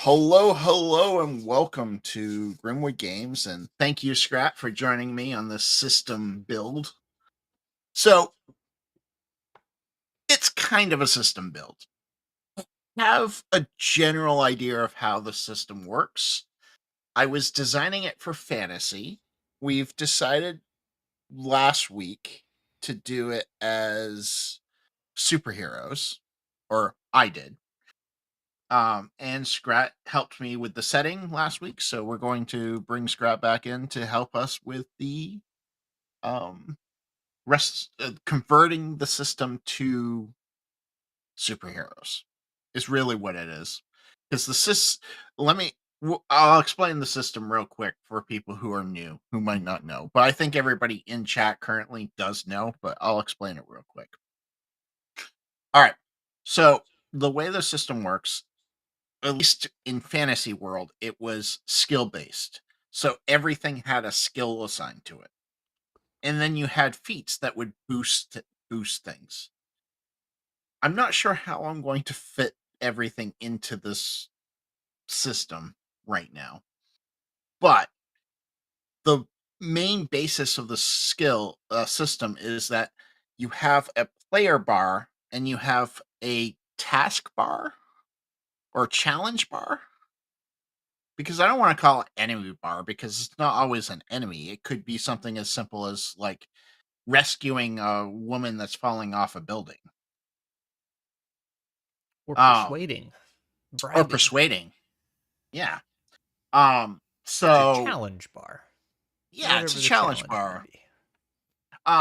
Hello, and welcome to Grimwood Games, and thank you, Scrap, for joining me on this system build. So, it's kind of a system build. Have a general idea of how the system works. I was designing it for fantasy. We've decided last week to do it as superheroes, or I did. And Scrat helped me with the setting last week, so we're going to bring Scrat back in to help us with the um converting the system to superheroes. Is really what it is. Because let me I'll explain the system real quick for people who are new, who might not know. But I think everybody in chat currently does know, but I'll explain it real quick. All right. So the way the system works, at least in fantasy world, it was skill based. So everything had a skill assigned to it. And then you had feats that would boost things. I'm not sure how I'm going to fit everything into this system right now. But the main basis of the skill system is that you have a player bar and you have a task bar or challenge bar. Because I don't want to call it enemy bar because it's not always an enemy. It could be something as simple as like rescuing a woman that's falling off a building. Or persuading, Or bribing. persuading. Yeah. It's a challenge bar. Yeah, it's a Whatever the challenge challenge bar. may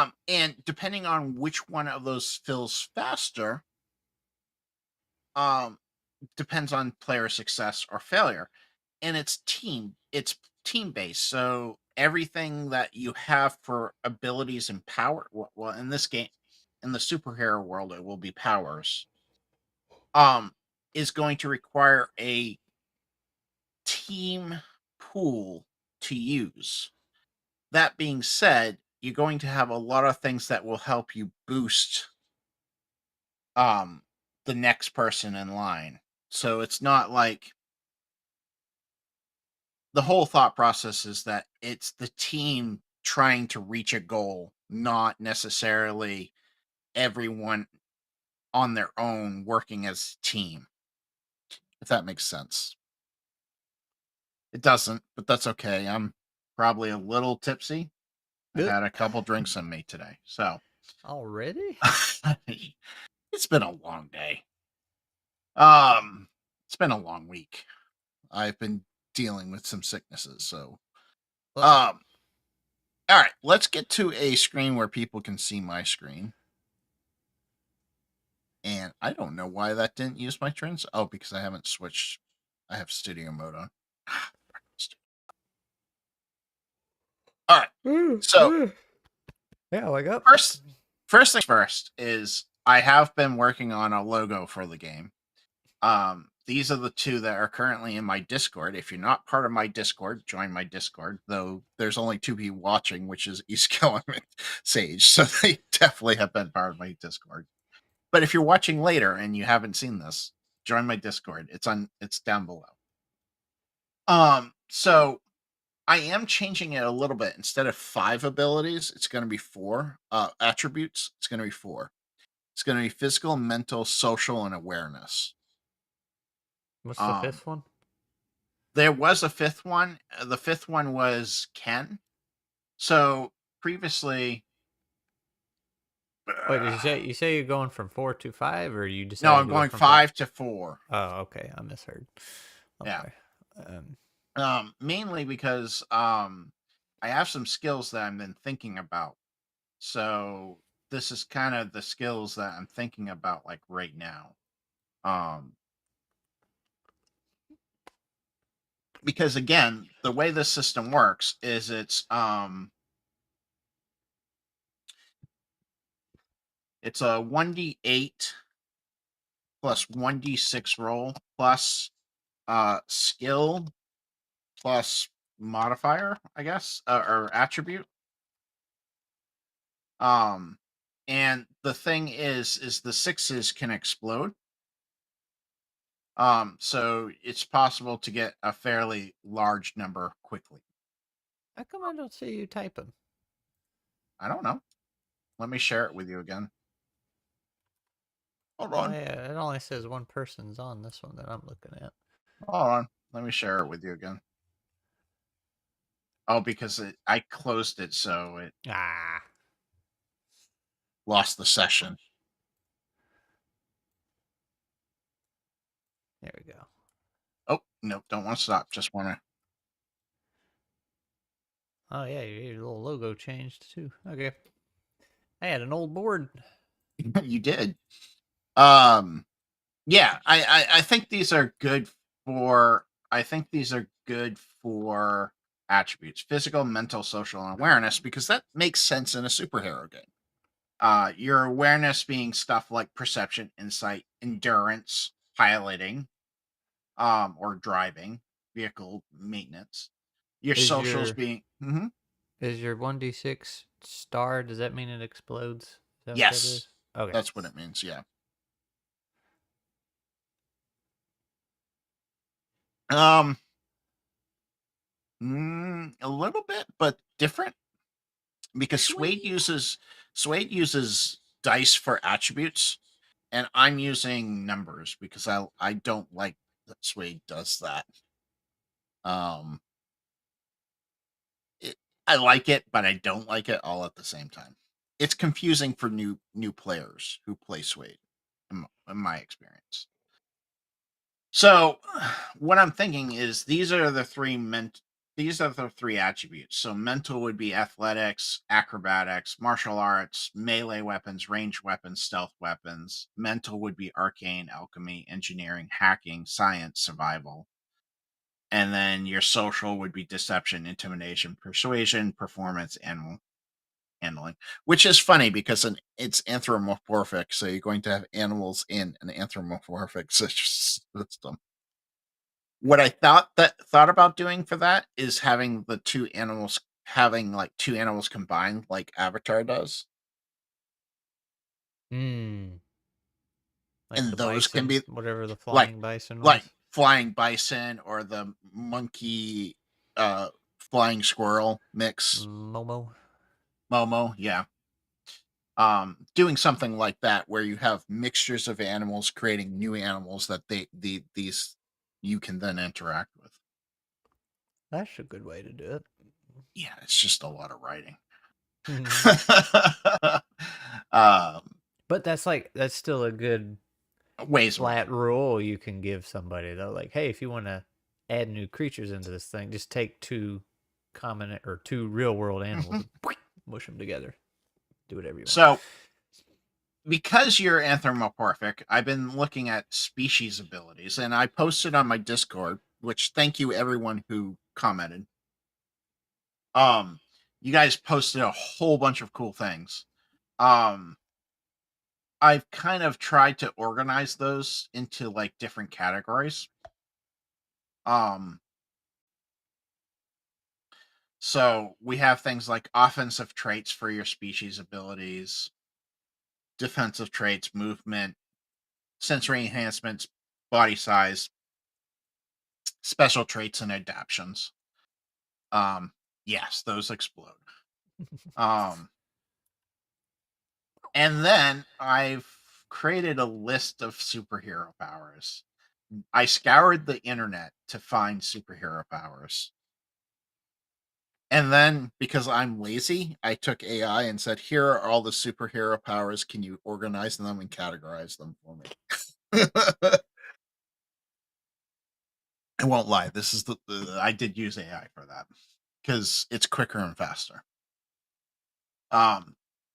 be. And depending on which one of those fills faster, depends on player success or failure. And it's team based. So everything that you have for abilities and power, well, in this game, in the superhero world, it will be powers. Is going to require a team pool to use. That being said, you're going to have a lot of things that will help you boost the next person in line. So it's not like the whole thought process is that it's the team trying to reach a goal, not necessarily everyone on their own working as a team. If that makes sense. It doesn't, but that's okay. I'm probably a little tipsy. I've had a couple drinks on me today. So Already? it's been a long day. It's been a long week. I've been dealing with some sicknesses, so all right, let's get to a screen where people can see my screen. And I don't know why that didn't use my trends. Oh, because I haven't switched. I have studio mode on. All right. So yeah, wake up. First things first is I have been working on a logo for the game. These are the two that are currently in my Discord. If you're not part of my Discord, join my Discord. Though there's only two people watching, which is Eastkill and Sage, so they definitely have been part of my Discord. But if you're watching later and you haven't seen this, join my Discord. It's down below. So I am changing it a little bit. Instead of 5 abilities, it's going to be 4 attributes. It's going to be 4. It's going to be physical, mental, social, and awareness. What's the fifth one? There was a fifth one. The fifth one was Ken. So previously, Wait, did you say you're going from 4 to 5, or you no, decided I'm to go going from 5 to 4. Oh, okay, I misheard. Okay. Yeah. Mainly because I have some skills that I've been thinking about. So this is kind of the skills that I'm thinking about like right now. Because again, the way this system works is it's a 1d8 plus 1d6 roll plus skill plus modifier, I guess, or attribute. And the thing is the 6s can explode. So it's possible to get a fairly large number quickly. How come I don't see you typing? I don't know. Let me share it with you again. Hold Oh on. yeah, it only says one person's on this one that I'm looking at. Hold on. Let me share it with you again. Oh, because I closed it, so it Ah, lost the session. there we go. Oh, nope. Don't want to stop. Just want Oh yeah, your little logo changed too. Okay. I had an old board. to. You did. Um, yeah, I think these are good for. I think these are good for attributes: physical, mental, social, and awareness, because that makes sense in a superhero game. Your awareness being stuff like perception, insight, endurance, piloting, or driving, vehicle maintenance. Your Is socials your being 1d6 star? Does that mean it explodes? Is that what that yes, is? Okay. that's what it means. Yeah. Um, a little bit, but different because Sweet. Suede uses dice for attributes, and I'm using numbers because I don't like that Suede does that. Um, it, I like it, but I don't like it all at the same time. It's confusing for new players who play Suede, in my experience. So, what I'm thinking is these are the three attributes. So, mental would be athletics, acrobatics, martial arts, melee weapons, ranged weapons, stealth weapons. Mental would be arcane, alchemy, engineering, hacking, science, survival. And then your social would be deception, intimidation, persuasion, performance, animal handling. Which is funny because it's anthropomorphic, so you're going to have animals in an anthropomorphic system. What I thought about doing for that is having like two animals combined like Avatar does. Hmm. Like And the those can bison, be whatever the like flying bison like was. flying bison or the monkey uh flying squirrel mix. Momo. Momo, yeah. Doing something like that where you have mixtures of animals creating new animals that these you can then interact with. That's a good way to do Yeah, it's just a lot of writing. it. um, But that's still a good ways flat around. rule you can give somebody though. Like, hey, if you want to add new creatures into this thing, just take two common or two real world animals Mhm. and mush them together. Do whatever you want. So, because you're anthropomorphic, I've been looking at species abilities, and I posted on my Discord. Which thank you everyone who commented. Um, you guys posted a whole bunch of cool things. Um, I've kind of tried to organize those into like different categories. Um, so we have things like offensive traits for your species abilities, defensive traits, movement, sensory enhancements, body size, special traits, and adaptions. Um, yes, those explode. Um, and then I've created a list of superhero powers. I scoured the internet to find superhero powers. And then because I'm lazy, I took AI and said, "Here are all the superhero powers. Can you organize them and categorize them for me?" I won't lie. This is I did use AI for that because it's quicker and faster.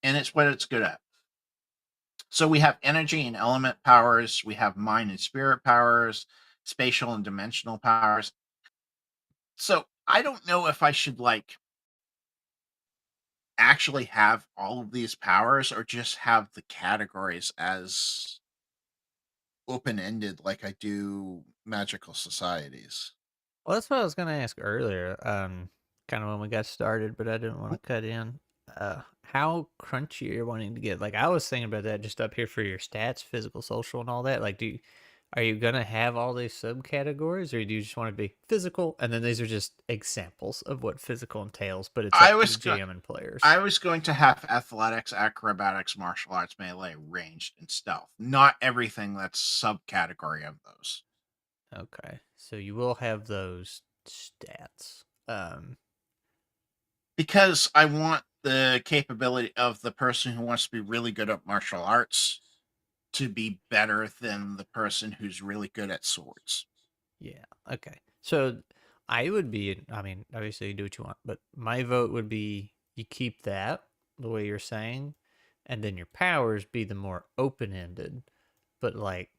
And it's what it's good at. So we have energy and element powers. We have mind and spirit powers, spatial and dimensional powers. So I don't know if I should like actually have all of these powers or just have the categories as open-ended like I do magical societies. Well, that's what I was gonna ask earlier. Kind of when we got started, but I didn't want to cut in. How crunchy you're wanting to get? Like, I was thinking about that just up here for your stats, physical, social, and all that. Like, Are you gonna have all these subcategories, or do you just want to be physical? And then these are just examples of what physical entails, but it's I up to the was go- GM and players. I was going to have athletics, acrobatics, martial arts, melee, ranged, and stealth. Not everything that's subcategory of those. Okay, so you will have those stats. Because I want the capability of the person who wants to be really good at martial arts to be better than the person who's really good at swords. Yeah. Okay. So I would be. I mean, obviously you do what you want, but my vote would be you keep that the way you're saying, and then your powers be the more open ended, but like.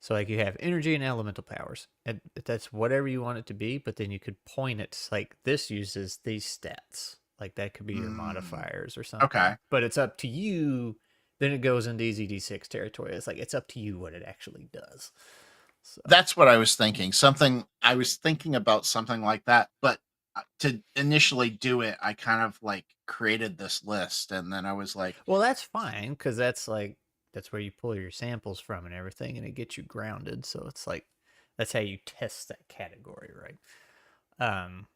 So like you have energy and elemental powers, and that's whatever you want it to be. But then you could point it like this uses these stats, like that could be your Mm, modifiers or okay. something. But it's up to you. Then it goes into EZD6 territory. It's like it's up to you what it actually does. So That's what I was thinking. I was thinking about something like that, but to initially do it, I kind of like created this list and then I was like, well, that's fine because that's like that's where you pull your samples from and everything, and it gets you grounded. So it's like that's how you test that category, right? Um,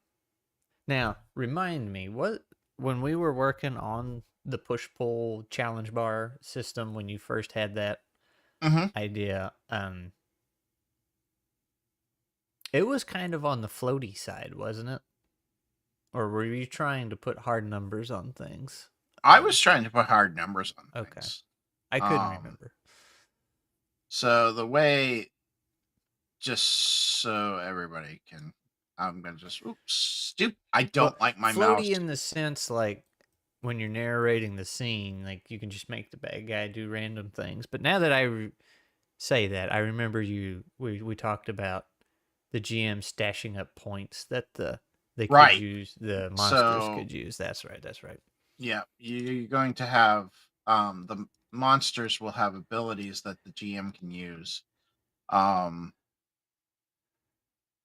Now remind me what when we were working on the push pull challenge bar system when you first had that mm-hmm. idea. It was kind of on the floaty side, wasn't it? Or were you trying to put hard numbers on things? I was trying to put hard numbers on Okay, things. I couldn't Um, remember. so the way, just so everybody can, I'm gonna just, oops, stoop. I Well, don't like my mouse. floaty in the sense like when you're narrating the scene, like you can just make the bad guy do random things. But now that say that, I remember we talked about the GM stashing up points that they could Right. use, the monsters So could use. That's right. That's right. yeah, you're going to have the monsters will have abilities that the GM can use. Um,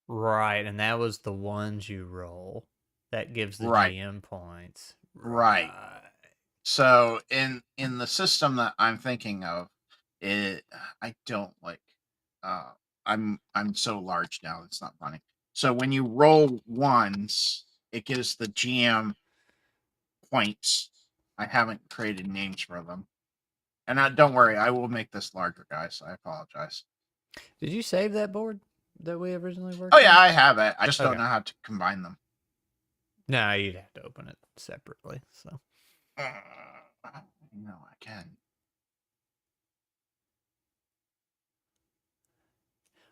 Right, and that was the ones you roll that gives the right, GM points. right. Right. So in the system that I'm thinking of, it I don't like. Uh, I'm so large now. It's not funny. So when you roll ones, it gives the GM points. I haven't created names for them, and don't worry, I will make this larger, guys. I apologize. Did you save that board that we originally Oh worked yeah, on? I have it. I just don't Okay. know how to combine them. No, you'd have to open it separately. So No, I can.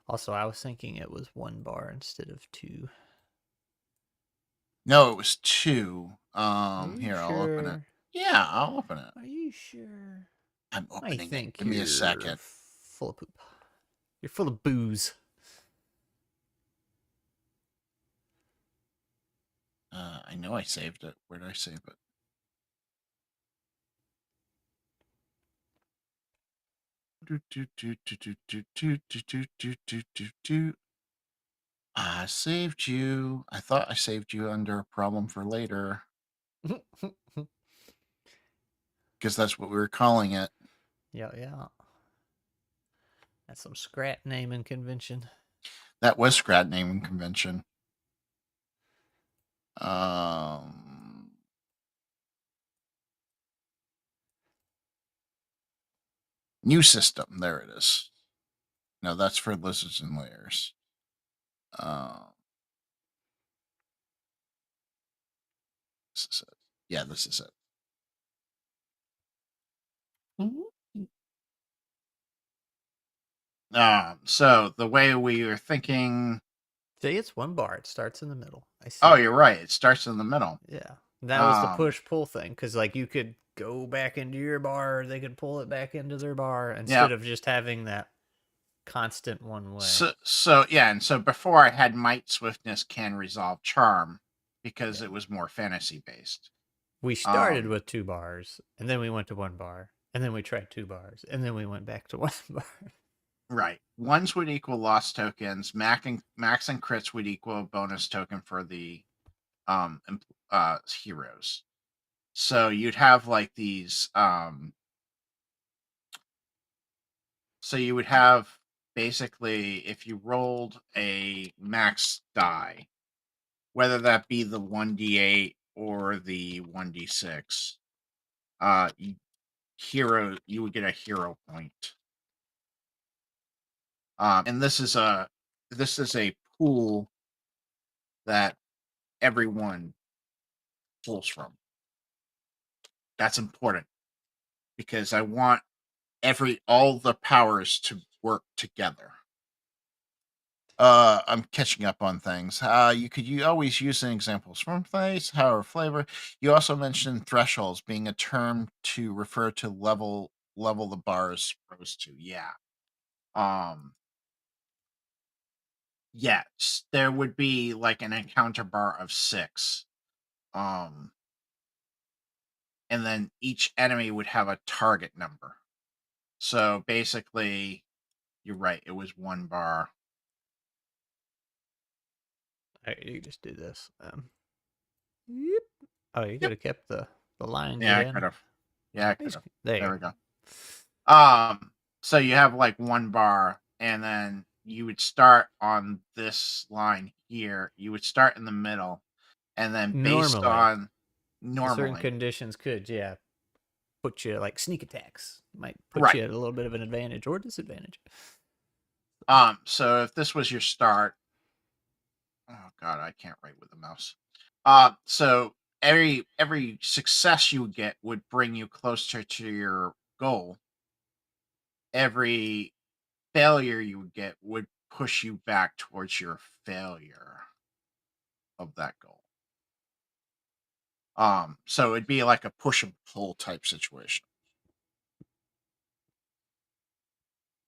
also, I was thinking it was one bar instead of two. No, it was two. Are you Here, I'll open it. sure? Yeah, I'll open it. Are you sure? I'm I opening it. think Give me a you're second. full of poop. You're full of booze. I know I saved it. Where did I save it? I saved you. I thought I saved you under a problem for later because that's what we were calling it. Yeah, yeah. That's some scrat naming convention. That was Scrad naming convention. Um, New system. There it is. No, that's for lizards and layers. This is it. Yeah, this is it. So the way we were thinking. See, it's one bar. It starts in the middle. I see Oh, it. you're right. It starts in the middle. Yeah. That was the Um, push pull thing. Because, like, you could go back into your bar, they could pull it back into their bar yeah. instead of just having that constant one way. So yeah, and so before I had might, swiftness, can resolve, charm, because Yeah. it was more fantasy based. We started with two bars, and then we went to one bar, and then we tried two bars, and then we went back to one bar. Right. Ones would equal lost tokens. Max and crits would equal a bonus token for the heroes. So you'd have like these so you would have basically if you rolled a max die, whether that be the 1d8 or the 1d6, you, you would get a hero point. And this is a pool that everyone pulls from. That's important because I want all the powers to work together. I'm catching up on things. You always use an examples from place, however flavor. You also mentioned thresholds being a term to refer to level the bars rose to. Yeah. Um yes, there would be like an encounter bar of 6. Um and then each enemy would have a target number. So basically, you're right, it was 1 bar. All right, you just do this. Yep. Oh, you could Yep. have kept the lines Yeah, I again. could have. Yeah, I could have. There you There go. we go. So you have like 1 bar, and then you would start on this line here. You would start in the middle, and then based Normally, on certain normally, conditions could, yeah, put you like sneak attacks might put right. you at a little bit of an advantage or disadvantage. So if this was your start, oh god, I can't write with the mouse. So every success you would get would bring you closer to your goal. Every failure you would get would push you back towards your failure of that goal. So it'd be like a push and pull type situation.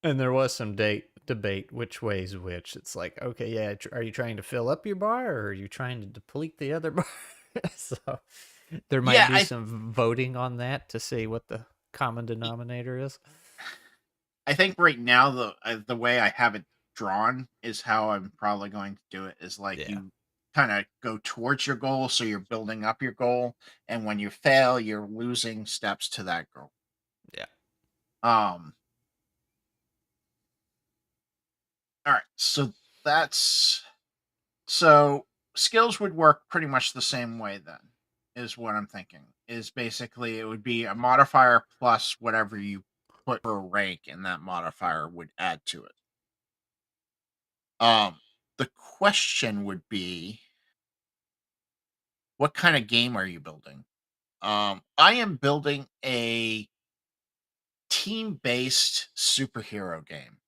And there was some debate which way's which. It's like, okay, yeah, are you trying to fill up your bar or are you trying to deplete the other bar? So there might Yeah, be some voting on that to see what the common denominator is. I think right now the way I have it drawn is how I'm probably going to do it is like Yeah. you kind of go towards your goal, so you're building up your goal, and when you fail, you're losing steps to that goal. Yeah. Um, all right, that's so skills would work pretty much the same way then, is what I'm thinking. Is basically it would be a modifier plus whatever you put for rank, and that modifier would add to it. Um, the question would be, what kind of game are you building? I am building a team-based superhero game,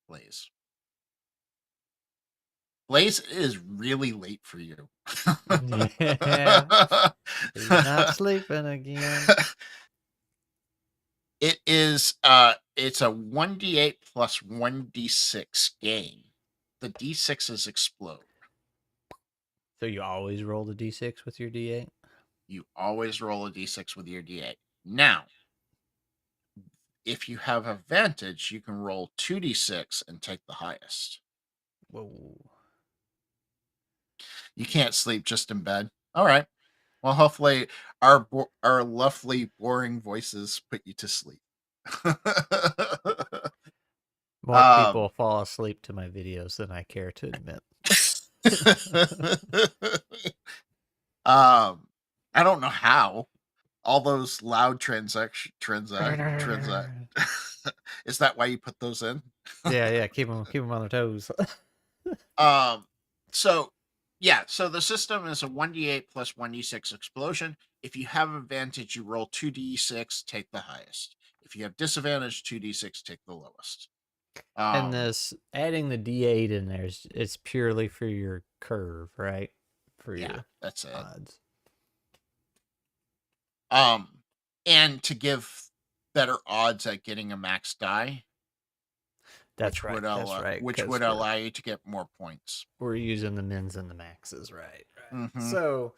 Blaze. Blaze, it is really late for you. Yeah. He's not sleeping again. It's a 1d8 plus 1d6 game. The d6s explode. So you always roll the d6 with your d8? You always roll a d6 with your d8. Now, if you have advantage, you can roll 2d6 and take the highest. Whoa. You can't sleep just in bed. All right. Well, hopefully our lovely boring voices put you to sleep. More um, people fall asleep to my videos than I care to admit. I don't know how. All those loud transact. Is that why you put those in? Yeah, keep them on their toes. Um, so yeah, so the system is a 1d8 plus 1d6 explosion. If you have advantage, you roll 2d6, take the highest. If you have disadvantage, 2d6, take the lowest. And Um, this adding the d8 in there is it's purely for your curve, right? For yeah, your that's it. odds. Um, and to give better odds at getting a max die, That's right. That's right. which Because would allow you to get more points. we're using the mins and the maxes, right? Right. Mm-hmm. So,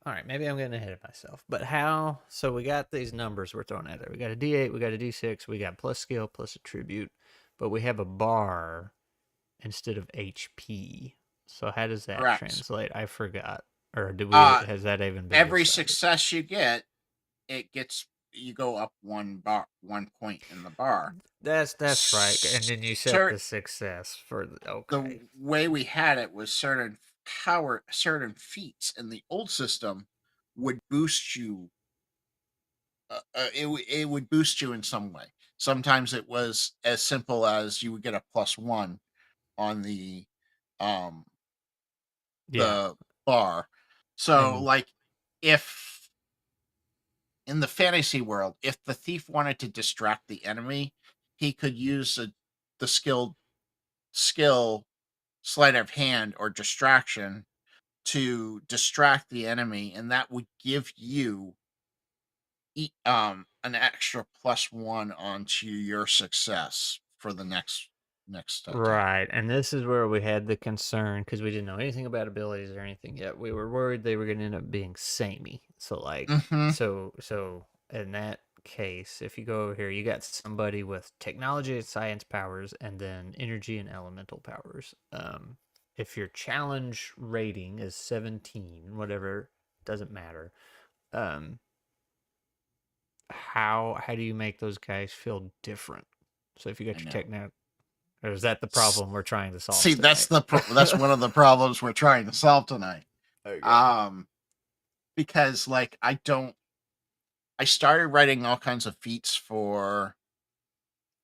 all right, maybe I'm getting ahead of myself. But how? So we got these numbers we're throwing at it. We got a d8, we got a d6, we got plus skill, plus attribute, but we have a bar instead of HP. So how does that Correct. translate? I forgot. Or do we? Uh, Has that even been every decided? success you get, it gets you go up one point in the bar. That's right. And then you set Cert the success for the okay. way we had it was certain feats in the old system would boost you. It would boost you in some way. Sometimes it was as simple as you would get a +1 on um Yeah. the bar. So And like if in the fantasy world, if the thief wanted to distract the enemy, he could use the skill sleight of hand or distraction to distract the enemy, and that would give you an extra +1 onto your success for the next attack. right, and this is where we had the concern because we didn't know anything about abilities or anything yet. We were worried they were going to end up being samey. So like, Hmm. so in that case, if you go over here, you got somebody with technology and science powers, and then energy and elemental powers. If your challenge rating is 17, whatever, doesn't matter. Um, how do you make those guys feel different? So if you I got your know. techno, or is that the problem we're trying to solve See, tonight? that's one of the problems we're trying to solve tonight. Okay. Um, because like I started writing all kinds of feats for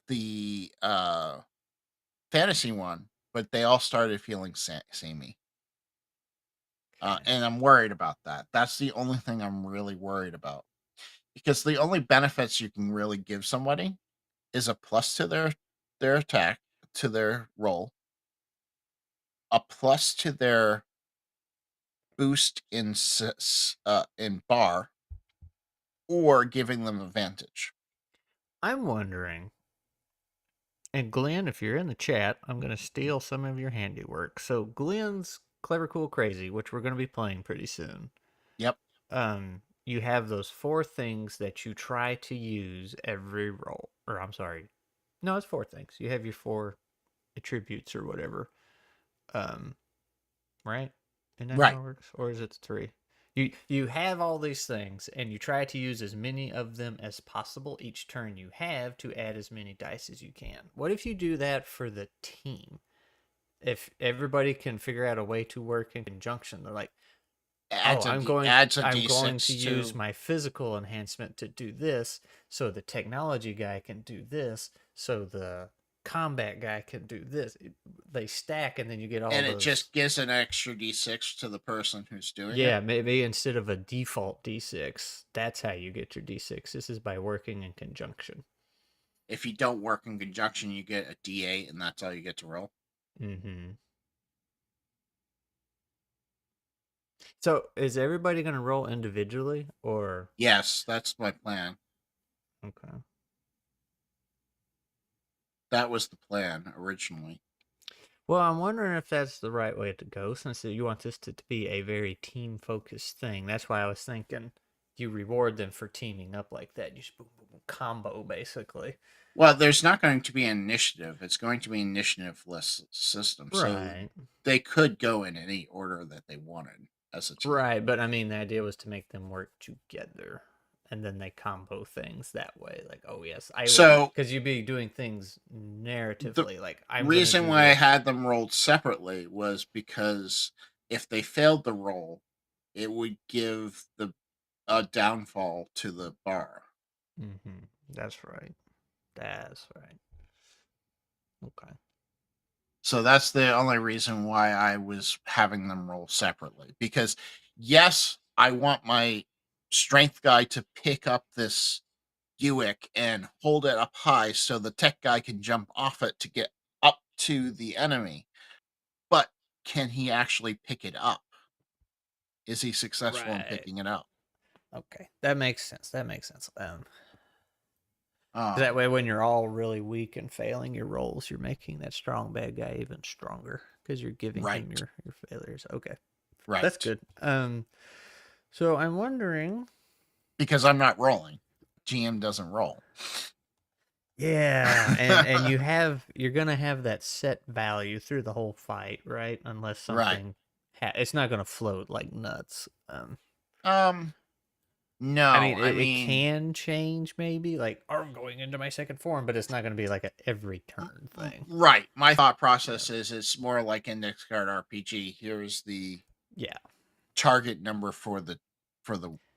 the fantasy one, but they all started feeling samey. Okay. And I'm worried about that. That's the only thing I'm really worried about. Because the only benefits you can really give somebody is a plus to their attack, to their roll, a plus to their boost in bar, or giving them advantage. I'm wondering, and Glenn, if you're in the chat, I'm going to steal some of your handiwork. So Glenn's Clever Cool Crazy, which we're going to be playing pretty soon. Yep. You have those four things that you try to use every roll. Or I'm sorry. No, it's four things. You have your four attributes or whatever. Um, right? Isn't that how Right. it works? Or is it three? You have all these things and you try to use as many of them as possible each turn you have to add as many dice as you can. What if you do that for the team? If everybody can figure out a way to work in conjunction, they're like, "Oh, Adds a I'm going to D6 use to, my physical enhancement to do this, so the technology guy can do this, so the combat guy can do this." They stack and then you get all and it those. just gives an extra D6 to the person who's doing it. Yeah, maybe instead of a default D6, that's how you get your D6. This is by working in conjunction. If you don't work in conjunction, you get a D8, and that's all you get to roll. Mm-hmm. So is everybody going to roll individually or Yes, that's my plan. okay? That was the plan originally. Well, I'm wondering if that's the right way to go since you want this to be a very team focused thing. That's why I was thinking you reward them for teaming up like that. You just boom, boom, boom, combo basically. Well, there's not going to be an initiative. It's going to be an initiative-less system. So Right. they could go in any order that they wanted as a team. Right, but I mean, the idea was to make them work together, and then they combo things that way. Like, oh yes, I will, So because you'd be doing things the narratively. Like, I'm gonna reason do why I this. had them rolled separately was because if they failed the roll, it would give the a downfall to the bar. Mm-hmm. That's right. That's right. Okay. So that's the only reason why I was having them roll separately. Because yes, I want my strength guy to pick up this Buick and hold it up high so the tech guy can jump off it to get up to the enemy. But can he actually pick it up? Is he successful in Right. picking it up? Okay. That makes sense. That makes sense. 'Cause that Um, way, when you're all really weak and failing your rolls, you're making that strong bad guy even stronger because you're giving him right, your failures. Okay. That's right. good. So I'm wondering. Because I'm not rolling. GM doesn't roll. Yeah, and you're gonna have that set value through the whole fight, right? Unless Right. something it's not gonna float like nuts. Um, I No, mean, I it mean, can change maybe, like, I'm going into my second form, but it's not going to be like a every turn thing. right. My thought Yeah. process is it's more like index card RPG. Here's the Yeah. target number for the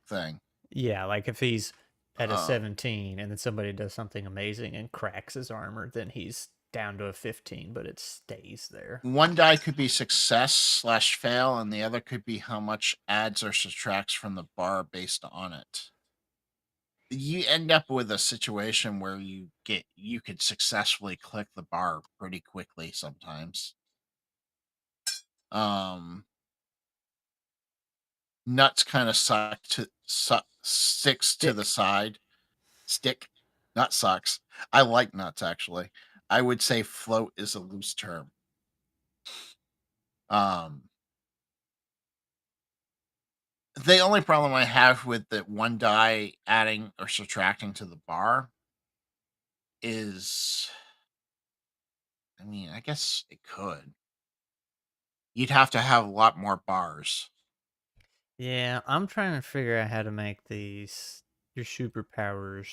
thing. Yeah. Like if he's at a Um, 17 and then somebody does something amazing and cracks his armor, then he's down to a 15, but it stays there. one die could be success slash fail, and the other could be how much adds or subtracts from the bar based on it. You end up with a situation where you could successfully click the bar pretty quickly sometimes. Um, nuts kind of sticks to the Stick. side. Stick, not sucks. I like nuts actually. I would say float is a loose term. Um, the only problem I have with the one die adding or subtracting to the bar is, I mean, I guess it could. You'd have to have a lot more bars. Yeah, I'm trying to figure out how to make these your superpowers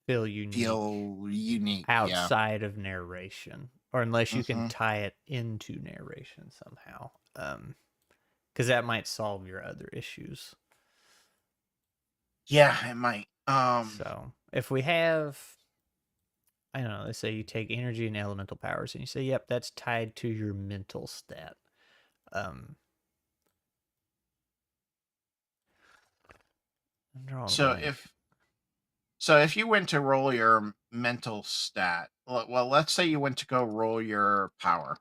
feel unique Feel unique, yeah. outside of narration, or unless you can Hmm. tie it into narration somehow. Because that might solve your other issues. Yeah, it might. So if we have, I don't know, let's say you take energy and elemental powers, and you say, "Yep, that's tied to your mental stat." Um, I'm drawing a so blank. if you went to roll your mental stat, well, let's say you went to go roll your power,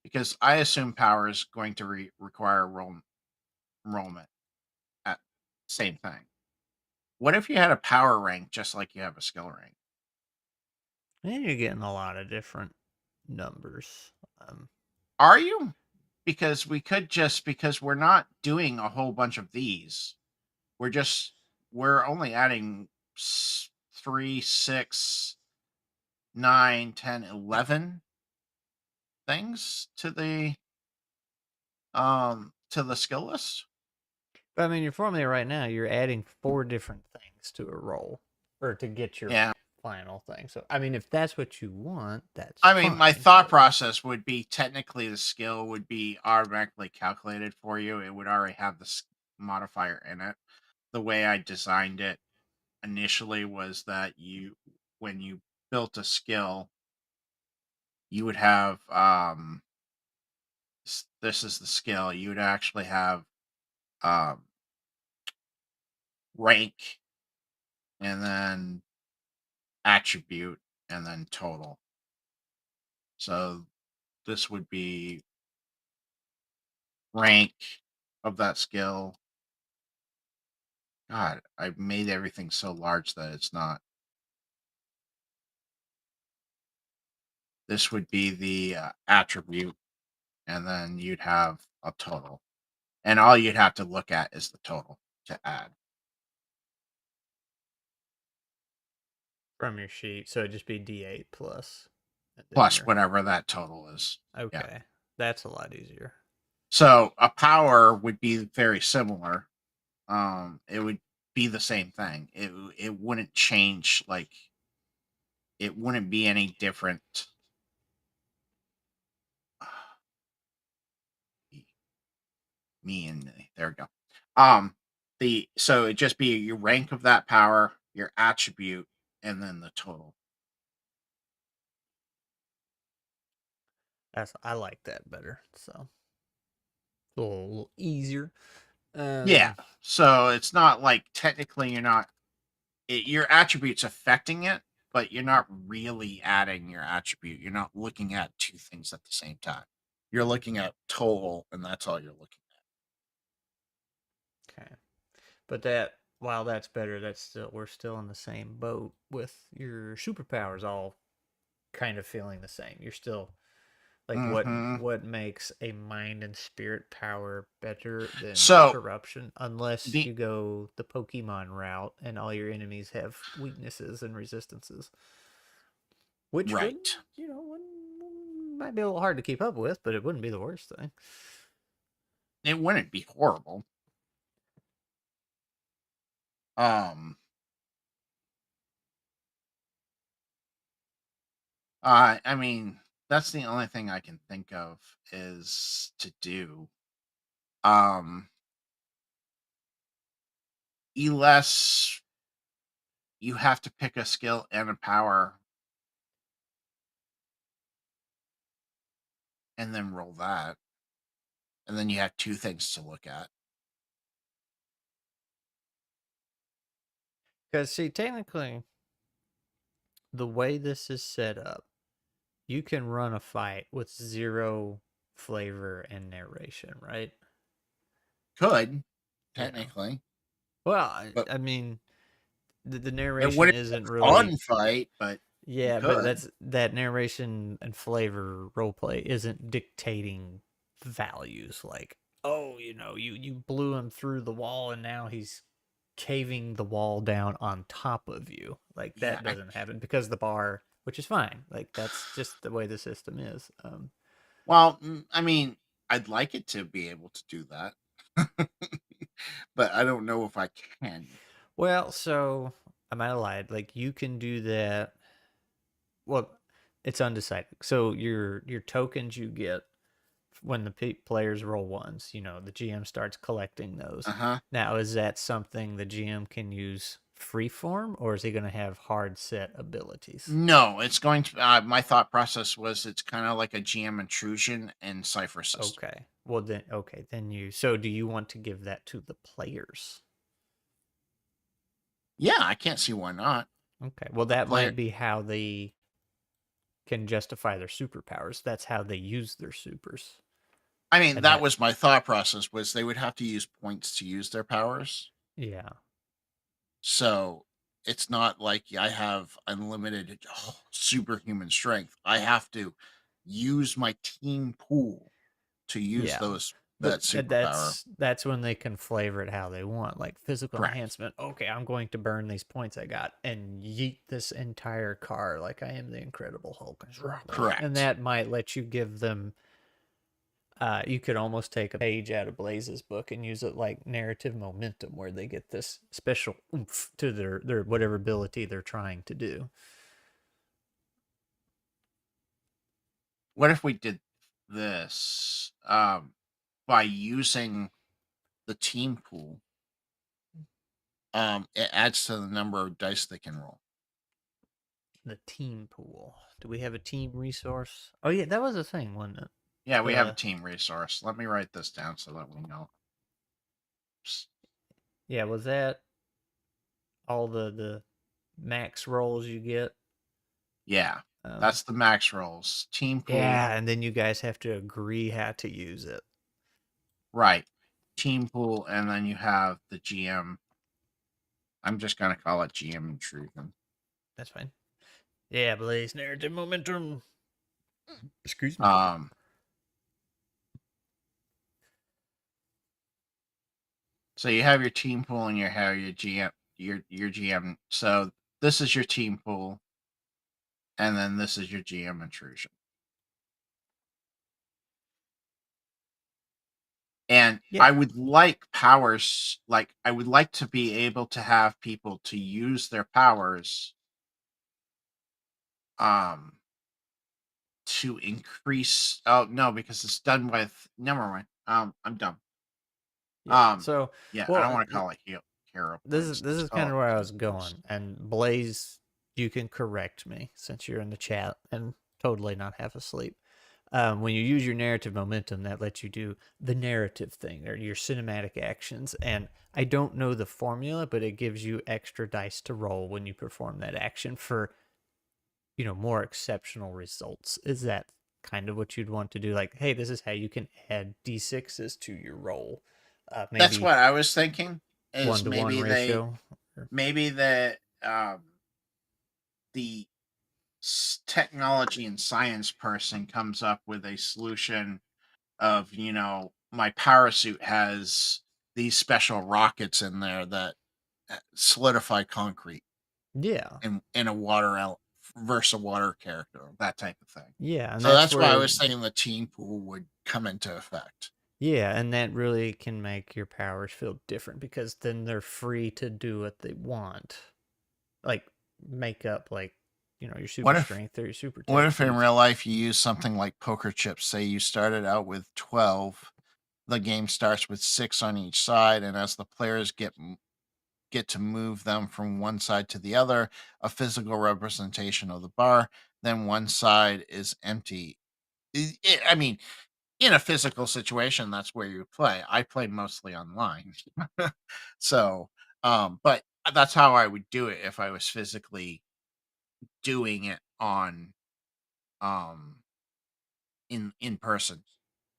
because I assume power is going to require enrollment at same thing. What if you had a power rank just like you have a skill rank? And you're getting a lot of different numbers. Are you? Because we could just, because we're not doing a whole bunch of these. We're just we're only adding 3, 6, 9, 10, 11 things to the skill list. But I mean, your formula right now, you're adding four different things to a roll, or to get your Yeah. final thing. So, I mean, if that's what you want, that's I mean, my fine. thought But process would be technically the skill would be automatically calculated for you. It would already have the modifier in it. The way I designed it initially was that when you built a skill, you would have this is the skill. You would actually have um rank, and then attribute, and then total. So this would be rank of that skill. God, I made everything so large that it's not. This would be the attribute, and then you'd have a total. And all you'd have to look at is the total to add, from your sheet, so it'd just be D8 plus, and then plus your whatever that total is. Yeah. okay. That's a lot easier. So a power would be very similar. It would be the same thing. It wouldn't change, like it wouldn't be any different. Me and there we go. So it'd just be your rank of that power, your attribute, and then the total. That's I like that better. So a little easier. Yeah. Um, So it's not like technically you're not your attributes affecting it, but you're not really adding your attribute. You're not looking at two things at the same time. You're looking at total, and that's all you're looking okay, but that while that's better, that's still we're still in the same boat with your superpowers all kind of feeling the same. You're still like at. Hmm. what makes a mind and spirit power better than So corruption, unless the you go the Pokemon route and all your enemies have weaknesses and resistances, which would, right, might be a little hard to keep up with, but it wouldn't be the worst thing. it wouldn't be horrible. Um, I mean, that's the only thing I can think of is to do. Um, Unless you have to pick a skill and a power and then roll that, and then you have two things to look at. Because see, technically, the way this is set up, you can run a fight with zero flavor and narration, right? Could, Yeah. technically, Well, but I mean, the it narration wouldn't be isn't a fun really. fight, but you Yeah, but could. that's that narration and flavor roleplay isn't dictating values like, oh, you blew him through the wall and now he's caving the wall down on top of you. Like Yeah, that doesn't happen because the bar, which is fine. Like that's just the way the system is. well, I mean, I'd like it to be able to do that, but I don't know if I can. Well, so I might have lied. Like you can do that. Well, it's undecided. So your tokens you get when the players roll ones, the GM starts collecting those. Uh-huh. Now, is that something the GM can use freeform, or is he going to have hard set abilities? No, it's going to. My thought process was it's kind of like a GM intrusion and cipher system. Okay. Well, then, okay, then you. So, do you want to give that to the players? Yeah, I can't see why not. Okay. Well, The that player. might be how they can justify their superpowers. That's how they use their supers. I mean, And that that, was my thought process. Was they would have to use points to use their powers. yeah. So it's not like I have unlimited superhuman strength. I have to use my team pool to use Yeah. those But that superpower. that's when they can flavor it how they want, like physical Correct. enhancement. Okay, I'm going to burn these points I got and yeet this entire car like I am the Incredible Hulk, and Correct. that might let you give them. You could almost take a page out of Blaze's book and use it like narrative momentum, where they get this special oomph to their whatever ability they're trying to do. What if we did this by using the team pool? It adds to the number of dice they can roll. The team pool. Do we have a team resource? Oh yeah, that was a thing, wasn't it? Yeah, we have a The team resource. Let me write this down so that we know. Yeah, was that all the max rolls you get? Yeah, Um, that's the max rolls. Team pool, yeah, and then you guys have to agree how to use it. right. Team pool, and then you have the GM. I'm just going to call it GM intrusion. That's fine. Yeah, Blaze, narrative momentum. Excuse me. Um, so you have your team pool and you have your GM, your GM. So this is your team pool, and then this is your GM intrusion. And Yeah, I would like powers, like I would like to be able to have people to use their powers um to increase. Oh no, because it's done with, never mind. I'm dumb. yeah. Um So, yeah, I well, don't want to call it hero this is points. this Let's is kind call of it where I was team points. going. And Blaze, you can correct me since you're in the chat and totally not half asleep. When you use your narrative momentum, that lets you do the narrative thing or your cinematic actions. And I don't know the formula, but it gives you extra dice to roll when you perform that action for, more exceptional results. Is that kind of what you'd want to do? Like, hey, this is how you can add d6s to your roll. That's Maybe what I was thinking, is 1-to-1 ratio. maybe the technology and science person comes up with a solution of, my parachute has these special rockets in there that solidify concrete Yeah. in a water versus a water character, that type of thing. Yeah. And So that's that's why I where was thinking the team pool would come into effect. Yeah, and that really can make your powers feel different because then they're free to do what they want. Like make up like, your super What if strength or your super what if in tattoos. real life you use something like poker chips? Say you started out with 12, the game starts with 6 on each side, and as the players get to move them from one side to the other, a physical representation of the bar, then one side is empty. I mean, in a physical situation, that's where you play. I play mostly online. So, but that's how I would do it if I was physically doing it on um in person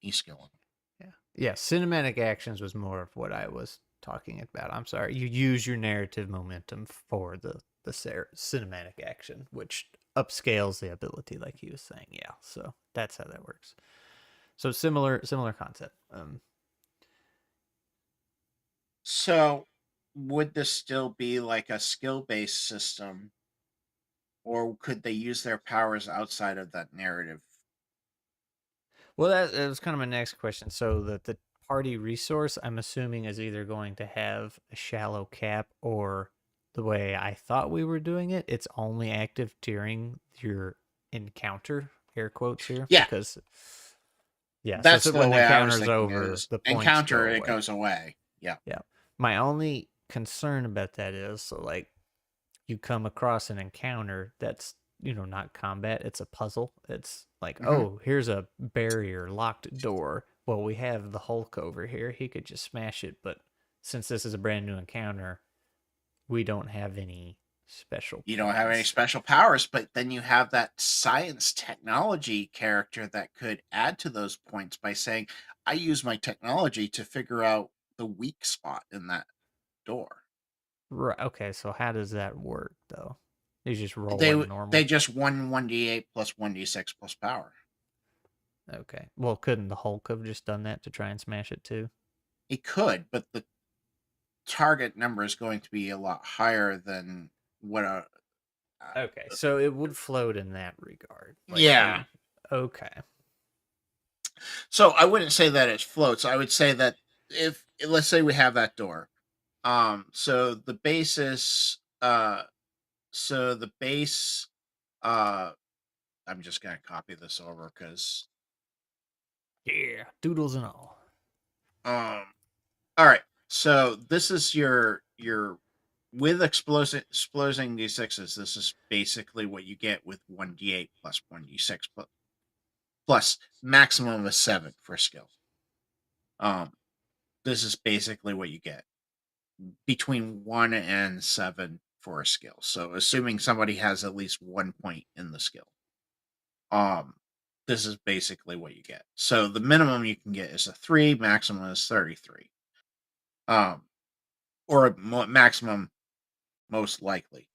e-skilling. Yeah. Yeah, cinematic actions was more of what I was talking about. I'm sorry. You use your narrative momentum for the cinematic action, which upscales the ability like he was saying. Yeah. So that's how that works. So similar concept. So, would this still be like a skill-based system, or could they use their powers outside of that narrative? Well, that was kind of my next question. So the party resource, I'm assuming, is either going to have a shallow cap or the way I thought we were doing it. It's only active during your encounter, air quotes here, Yeah, because yeah. So that's the when the way I was encounter's thinking over, is the points encounter, go it away. goes away. Yeah. Yeah. My only concern about that is so like you come across an encounter that's not combat, it's a puzzle. It's like, Hmm. oh, here's a barrier, locked door. Well, we have the Hulk over here, he could just smash it, but since this is a brand new encounter, we don't have any special You don't have any points. special powers, but then you have that science technology character that could add to those points by saying, I use my technology to figure out the weak spot in that door. Right, okay, so how does that work though? You just roll They like they normal. just won 1d8 plus 1d6 plus power. Okay, well, couldn't the Hulk have just done that to try and smash it too? It could, but the target number is going to be a lot higher than what a Okay, so it would float in that regard. Like yeah. you, okay. So I wouldn't say that it floats. I would say that if let's say we have that door. So the basis so the base uh I'm just gonna copy this over because Yeah, doodles and all. um all right. So this is your with exploding d6s, this is basically what you get with 1d8 plus 1d6 plus maximum of 7 for skill. Um this is basically what you get between 1 and 7 for a skill. So assuming somebody has at least 1 point in the skill. Um this is basically what you get. So the minimum you can get is a 3, maximum is 33. Um or maximum most likely.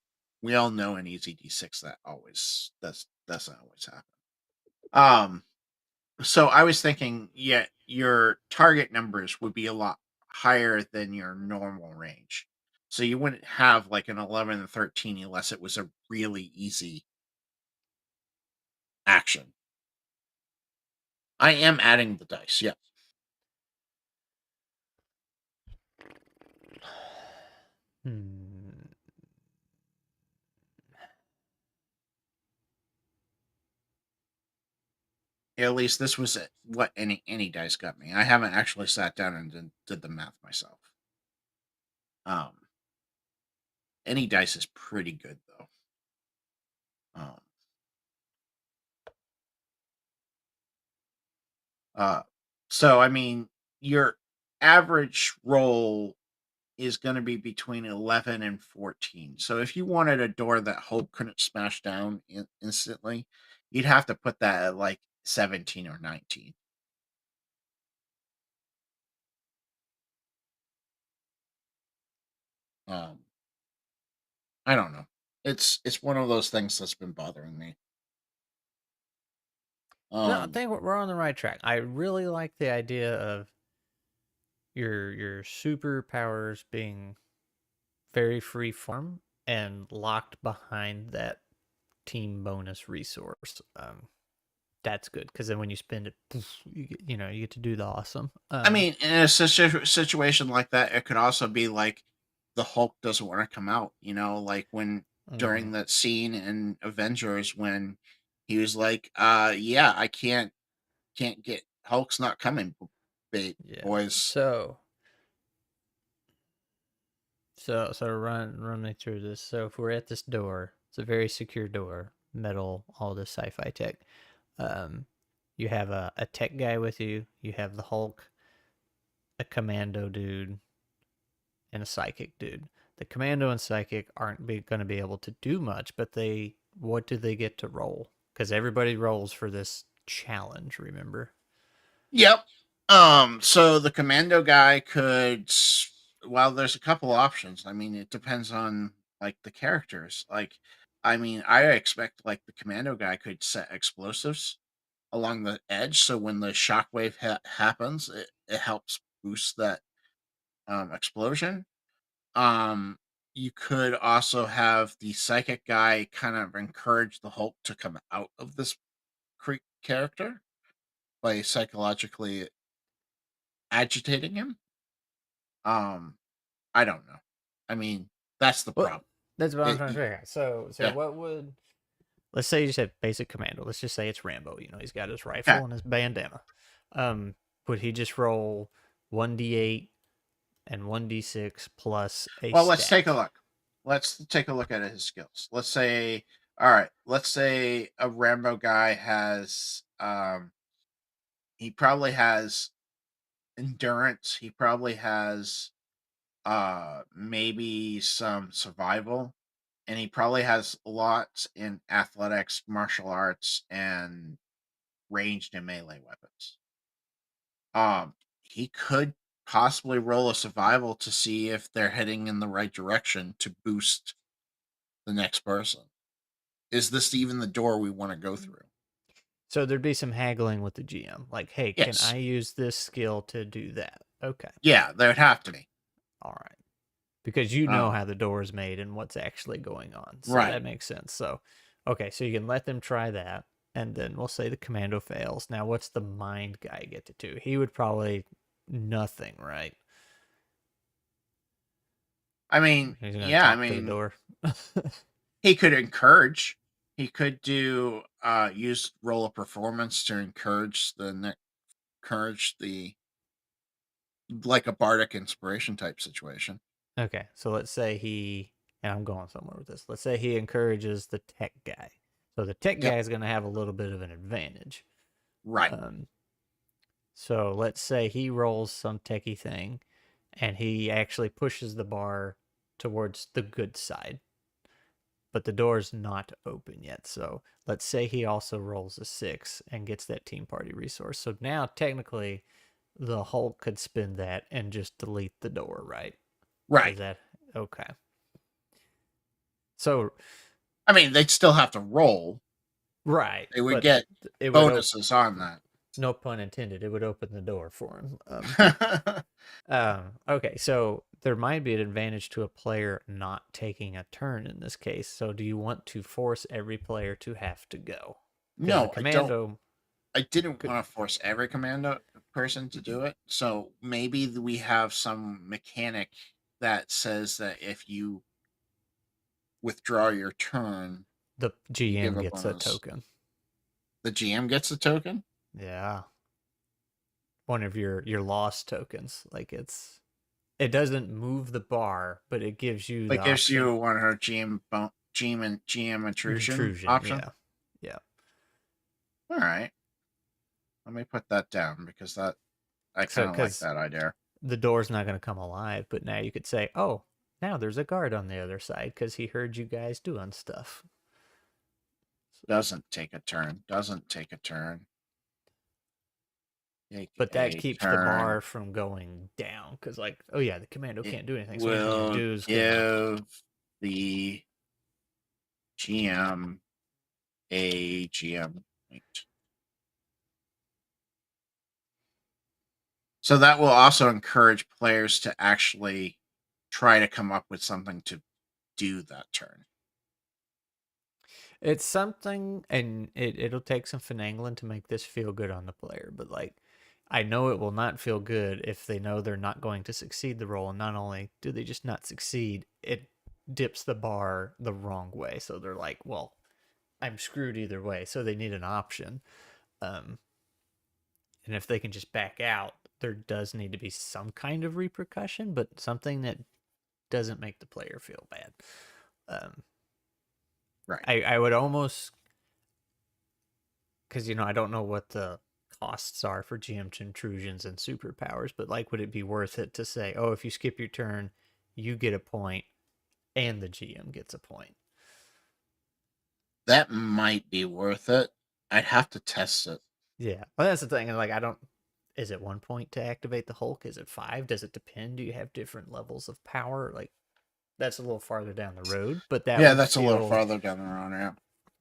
We all know in easy d6 that always that's not always happen. Um so I was thinking, yeah, your target numbers would be a lot higher than your normal range. So you wouldn't have like an 11 and 13 unless it was a really easy action. I am adding the dice. Yeah. Hmm. At least this was what any dice got me. I haven't actually sat down and did the math myself. Um any dice is pretty good though. Um uh so I mean your average roll is going to be between 11 and 14. So if you wanted a door that Hope couldn't smash down instantly, you'd have to put that at like 17 or 19. Um, I don't know. It's one of those things that's been bothering me. No, I Um, think we're on the right track. I really like the idea of your superpowers being very free form and locked behind that team bonus resource. That's good because then when you spend it, poof, you get to do the awesome. I mean, in a situation like that, it could also be like the Hulk doesn't want to come out. Like when Mhm. during that scene in Avengers when he was like, yeah, I can't get Hulk's not coming, Yeah. boys." So run me through this. So if we're at this door, it's a very secure door, metal, all this sci-fi tech. Um, you have a tech guy with you. You have the Hulk, a commando dude, and a psychic dude. The commando and psychic aren't going to be able to do much, but what do they get to roll? Because everybody rolls for this challenge. Remember? Yep. So the commando guy could. Well, there's a couple options. I mean, it depends on like the characters. Like, I mean, I expect like the commando guy could set explosives along the edge, so when the shockwave happens, it helps boost that explosion. Um, you could also have the psychic guy kind of encourage the Hulk to come out of this character by psychologically agitating him. Um, I don't know. I mean, that's the Well, problem. that's what I'm It, trying to figure out. So yeah, what would let's say you said basic commando. Let's just say it's Rambo. He's got his yeah. rifle and his bandana. Um, would he just roll 1d8 and 1d6 plus a Well, let's take a stat? look. Let's take a look at his skills. Let's say, all right, let's say a Rambo guy has, he probably has endurance. He probably has, maybe some survival, and he probably has lots in athletics, martial arts, and ranged and melee weapons. He could possibly roll a survival to see if they're heading in the right direction to boost the next person. Is this even the door we want to go through? So there'd be some haggling with the GM, like, "Hey, can Yes. I use this skill to do that?" Okay, Yeah, there'd have to be. all right, because you know Um, how the door is made and what's actually going on, so right. that makes sense. So, okay, so you can let them try that, and then we'll say the commando fails. Now, what's the mind guy get to do? He would probably nothing, right? I mean, He's gonna yeah, I talk to the mean, door. he could encourage. He could do use roll of performance to encourage the like a bardic inspiration type situation. Okay, so let's say and I'm going somewhere with this. Let's say he encourages the tech guy. So the tech Yep. guy is going to have a little bit of an advantage. Right. Um, so let's say he rolls some techie thing and he actually pushes the bar towards the good side, but the door's not open yet. So let's say he also rolls a 6 and gets that team party resource. So now technically the Hulk could spin that and just delete the door, right? Is Right. that okay? So I mean, they'd still have to roll. right, They would but get it would open. bonuses on that. No pun intended. It would open the door for him. Okay, so there might be an advantage to a player not taking a turn in this case. So do you want to force every player to have to go? Because the No, I don't. commando I didn't could. want to force every commando person to do it. So maybe we have some mechanic that says that if you withdraw your turn, The you give GM a gets a bonus. token. The GM gets a token. Yeah, one of your lost tokens. Like it doesn't move the bar, but it gives you the It gives you option. one of her GM intrusion Intrusion. option. Yeah, yeah. All right, let me put that down because that I So kind of like because that idea. the door's not going to come alive, but now you could say, oh, now there's a guard on the other side because he heard you guys doing stuff. Doesn't take a turn. Doesn't take a turn. Take But that a keeps the turn. bar from going down because, like, oh yeah, the commando It can't do anything. So what he's going to will do is going to. give the GM a GM point. So that will also encourage players to actually try to come up with something to do that turn. It's something, and it'll take some finagling to make this feel good on the player. But like, I know it will not feel good if they know they're not going to succeed the role, and not only do they just not succeed, it dips the bar the wrong way. So they're like, well, I'm screwed either way. So they need an option. Um, and if they can just back out, there does need to be some kind of repercussion, but something that doesn't make the player feel bad. Um, Right. I would almost, because I don't know what the costs are for GM intrusions and superpowers, but like, would it be worth it to say, oh, if you skip your turn, you get a point, and the GM gets a point? That might be worth it. I'd have to test it. Yeah, well, that's the thing. And like, I don't. Is it 1 point to activate the Hulk? Is it 5? Does it depend? Do you have different levels of power? Like, that's a little farther down the road, but Yeah, that's a little farther down the road. Yeah.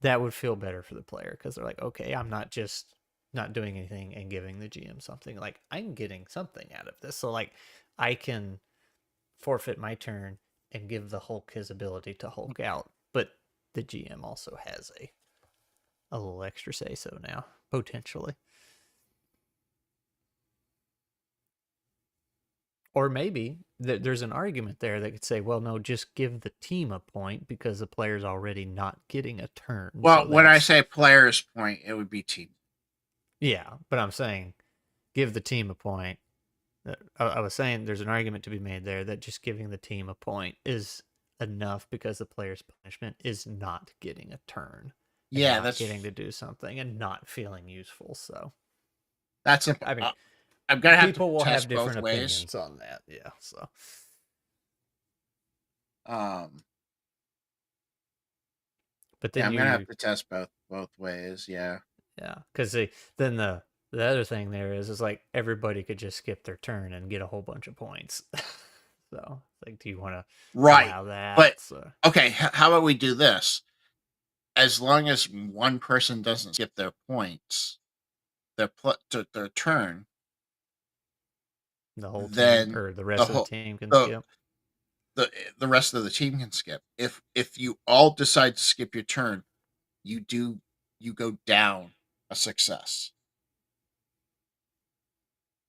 that would feel better for the player because they're like, okay, I'm not just not doing anything and giving the GM something. Like, I'm getting something out of this. So like, I can forfeit my turn and give the Hulk his ability to Hulk out, but the GM also has a little extra say so now, potentially. Or maybe there's an argument there that could say, well, no, just give the team a point because the player's already not getting a turn. Well, So when I that's, say player's point, it would be team. yeah, but I'm saying give the team a point. I was saying there's an argument to be made there that just giving the team a point is enough because the player's punishment is not getting a turn and Yeah, not getting to do something and not feeling useful. So, that's a. I mean, I'm gonna have to people will have test both different ways. opinions on that. Yeah. So, Um, but yeah, then I'm gonna have you, to test both ways. Yeah. yeah, because then the other thing there is like everybody could just skip their turn and get a whole bunch of points. So, like, do you want to Right, allow that? but So, okay. How about we do this? As long as one person doesn't skip their points, their turn, the whole team then or the the rest of the whole team can the skip. the rest of the team can skip. If you all decide to skip your turn, you do you go down a success.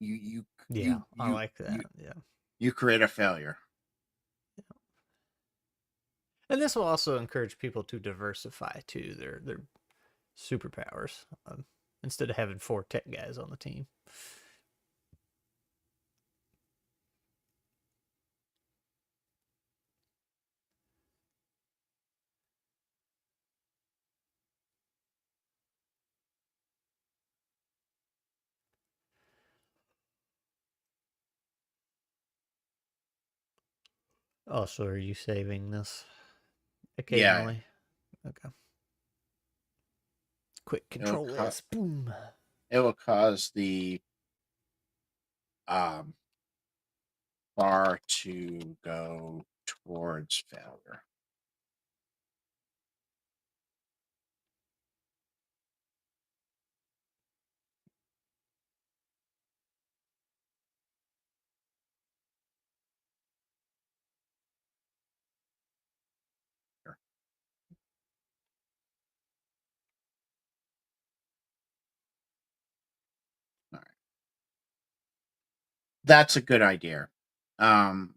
You you Yeah, you I you like you that. Yeah. you create a failure. And this will also encourage people to diversify too their superpowers, instead of having 4 tech guys on the team. Also, are you saving this Yeah, occasionally? Okay. Quick it will control S. Boom. it will cause the um bar to go towards failure. All right. That's a good idea.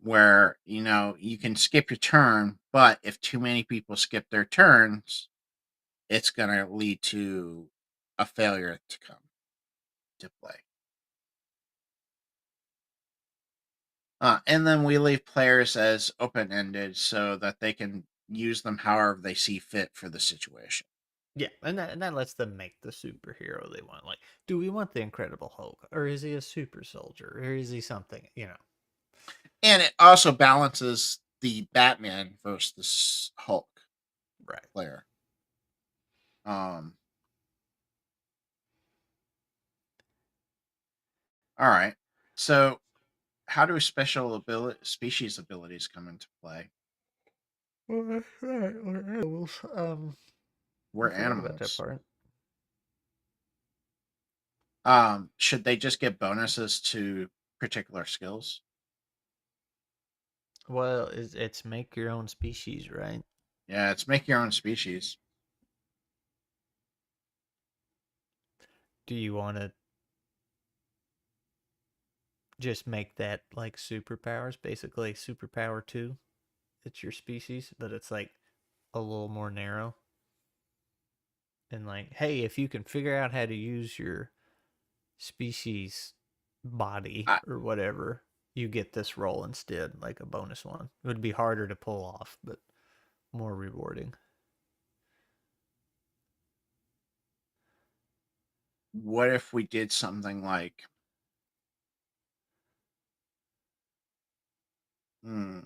Where you can skip your turn, but if too many people skip their turns, it's gonna lead to a failure to come to play. And then we leave players as open ended so that they can use them however they see fit for the situation. Yeah, and that lets them make the superhero they want. Like, do we want the Incredible Hulk, or is he a super soldier, or is he something? And it also balances the Batman versus Hulk Right. player. Um, all right. So, how do species abilities come into play? Right, or animals. I We're forgot about that animals. part. Should they just get bonuses to particular skills? Well, it's make your own species, right? Yeah, it's make your own species. Do you want to just make that like superpowers, basically superpower 2? It's your species, but it's like a little more narrow. And like, hey, if you can figure out how to use your species body I, or whatever, you get this role instead, like a bonus one. It would be harder to pull off, but more rewarding. what if we did something like, hmm,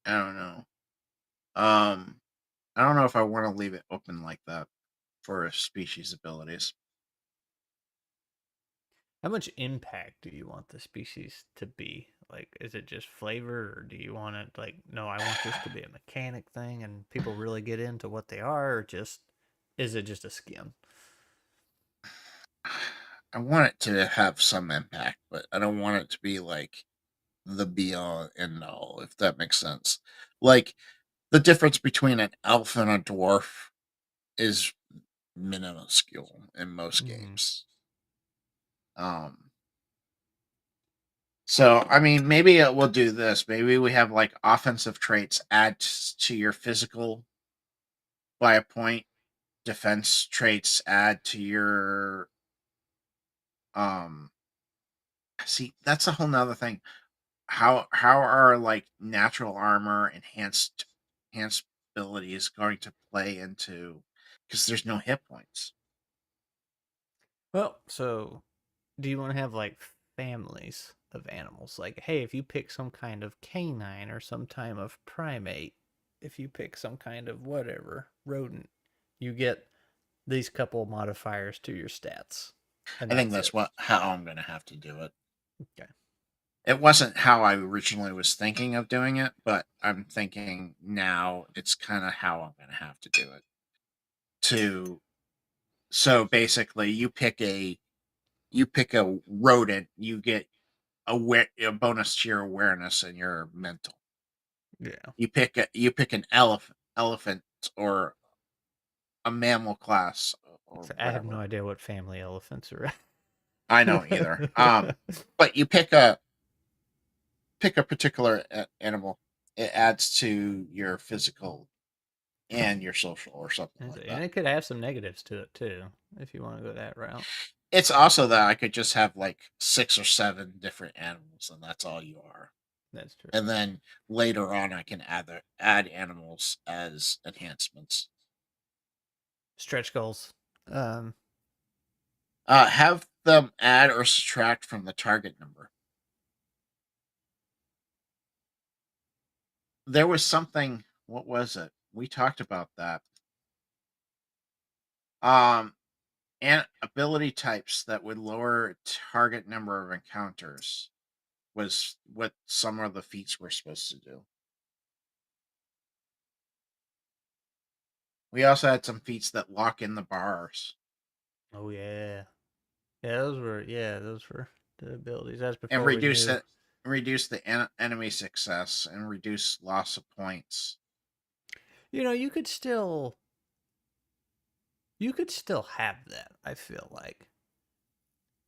I don't know. Um, I don't know if I want to leave it open like that for species abilities. How much impact do you want the species to be? Like, is it just flavor, or do you want it like, no, I want this to be a mechanic thing and people really get into what they are, or just is it just a skin? I want it to have some impact, but I don't want it to be like the be all end all, if that makes sense. Like the difference between an elf and a dwarf is minuscule in most Mm-hmm. games. Um, so I mean, maybe we'll do this. Maybe we have like offensive traits add to your physical by a point. Defense traits add to your um. See, that's a whole nother thing. How are like natural armor enhanced abilities going to play into, because there's no hit points. Well, so do you want to have like families of animals? Like, hey, if you pick some kind of canine or some type of primate, if you pick some kind of whatever rodent, you get these couple modifiers to your stats, and I think that's that's it. what how I'm going to have to do it. Okay. It wasn't how I originally was thinking of doing it, but I'm thinking now it's kind of how I'm going to have to do it. To So basically, you pick a rodent, you get a bonus to your awareness and your mental. Yeah. You pick an elephant or a mammal class or So I have no whatever. idea what family elephants are. I don't either. But you pick a particular animal. It adds to your physical and your social or something And like that. it could have some negatives to it too, if you want to go that route. It's also that I could just have like 6 or 7 different animals, and that's all you are. That's true. And then later on, I can add animals as enhancements. Stretch goals. Um, Have them add or subtract from the target number. There was something. What was it? We talked about that. Um, and ability types that would lower target number of encounters was what some of the feats were supposed to do. We also had some feats that lock in the bars oh yeah. Those were the abilities. That's and before we knew. reduce the enemy success and reduce loss of points. You know, you could still have that, I feel like.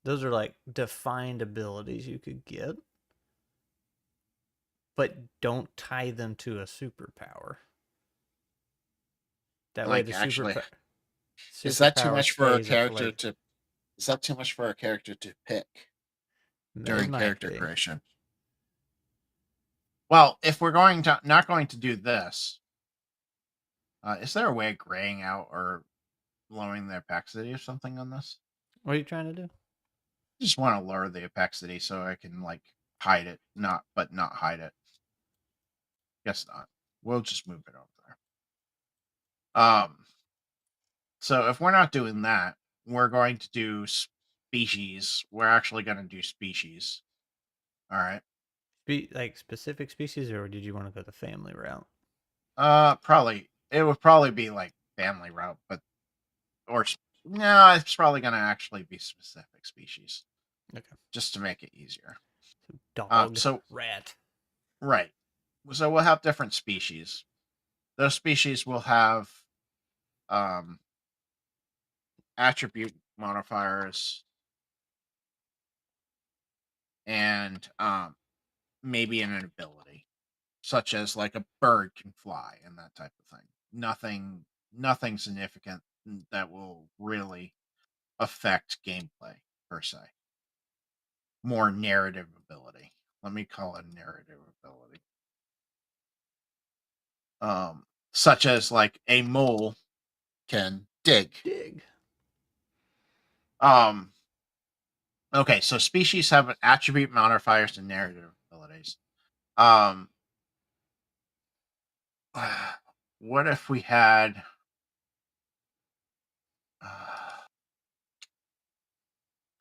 Those are like defined abilities you could get, but don't tie them to a superpower. That way Like the actually, is that too superpower much for a stays a character flavor. to? Is that too much for a character to pick It during might character be. creation? Well, if we're going to not going to do this, is there a way of graying out or lowering the opacity or something on this? What are you trying to do? I just want to lower the opacity so I can like hide it, not hide it. Guess not. We'll just move it over there. So if we're not doing that, we're going to do species. We're actually going to do species. All right. Like specific species, or did you want to go the family route? Probably it would probably be like family route, but or no, it's probably going to actually be specific species Okay. just to make it easier. So dog, So rat. right. So we'll have different species. Those species will have um attribute modifiers, and maybe an ability, such as like a bird can fly and that type of thing. Nothing significant that will really affect gameplay per se. More narrative ability. Let me call it narrative ability. Such as like a mole can dig. Dig. Um, okay, so species have attribute modifiers and narrative abilities. Um, what if we had?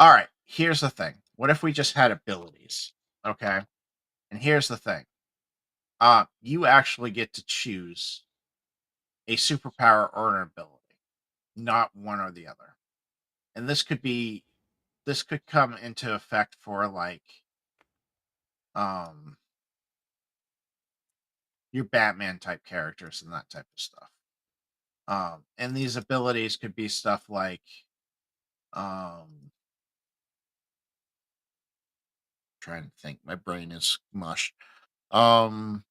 All right, here's the thing. What if we just had abilities? Okay, and here's the thing. You actually get to choose a superpower or an ability, not one or the other. And this could come into effect for like um your Batman type characters and that type of stuff. And these abilities could be stuff like um trying to think, my brain is mush. Um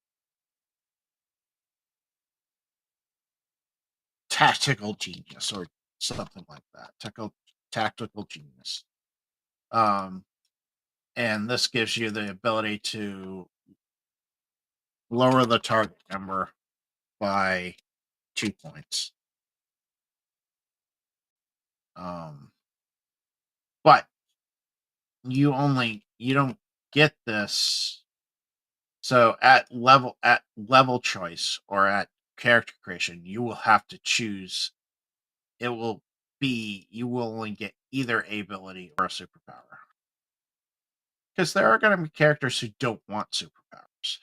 Tactical genius or something like that. Tactical genius. Um and this gives you the ability to lower the target number by 2 points. Um but you don't get this. So at level choice or at character creation, you will have to choose. It will be you will only get either a ability or a superpower. Because there are going to be characters who don't want superpowers.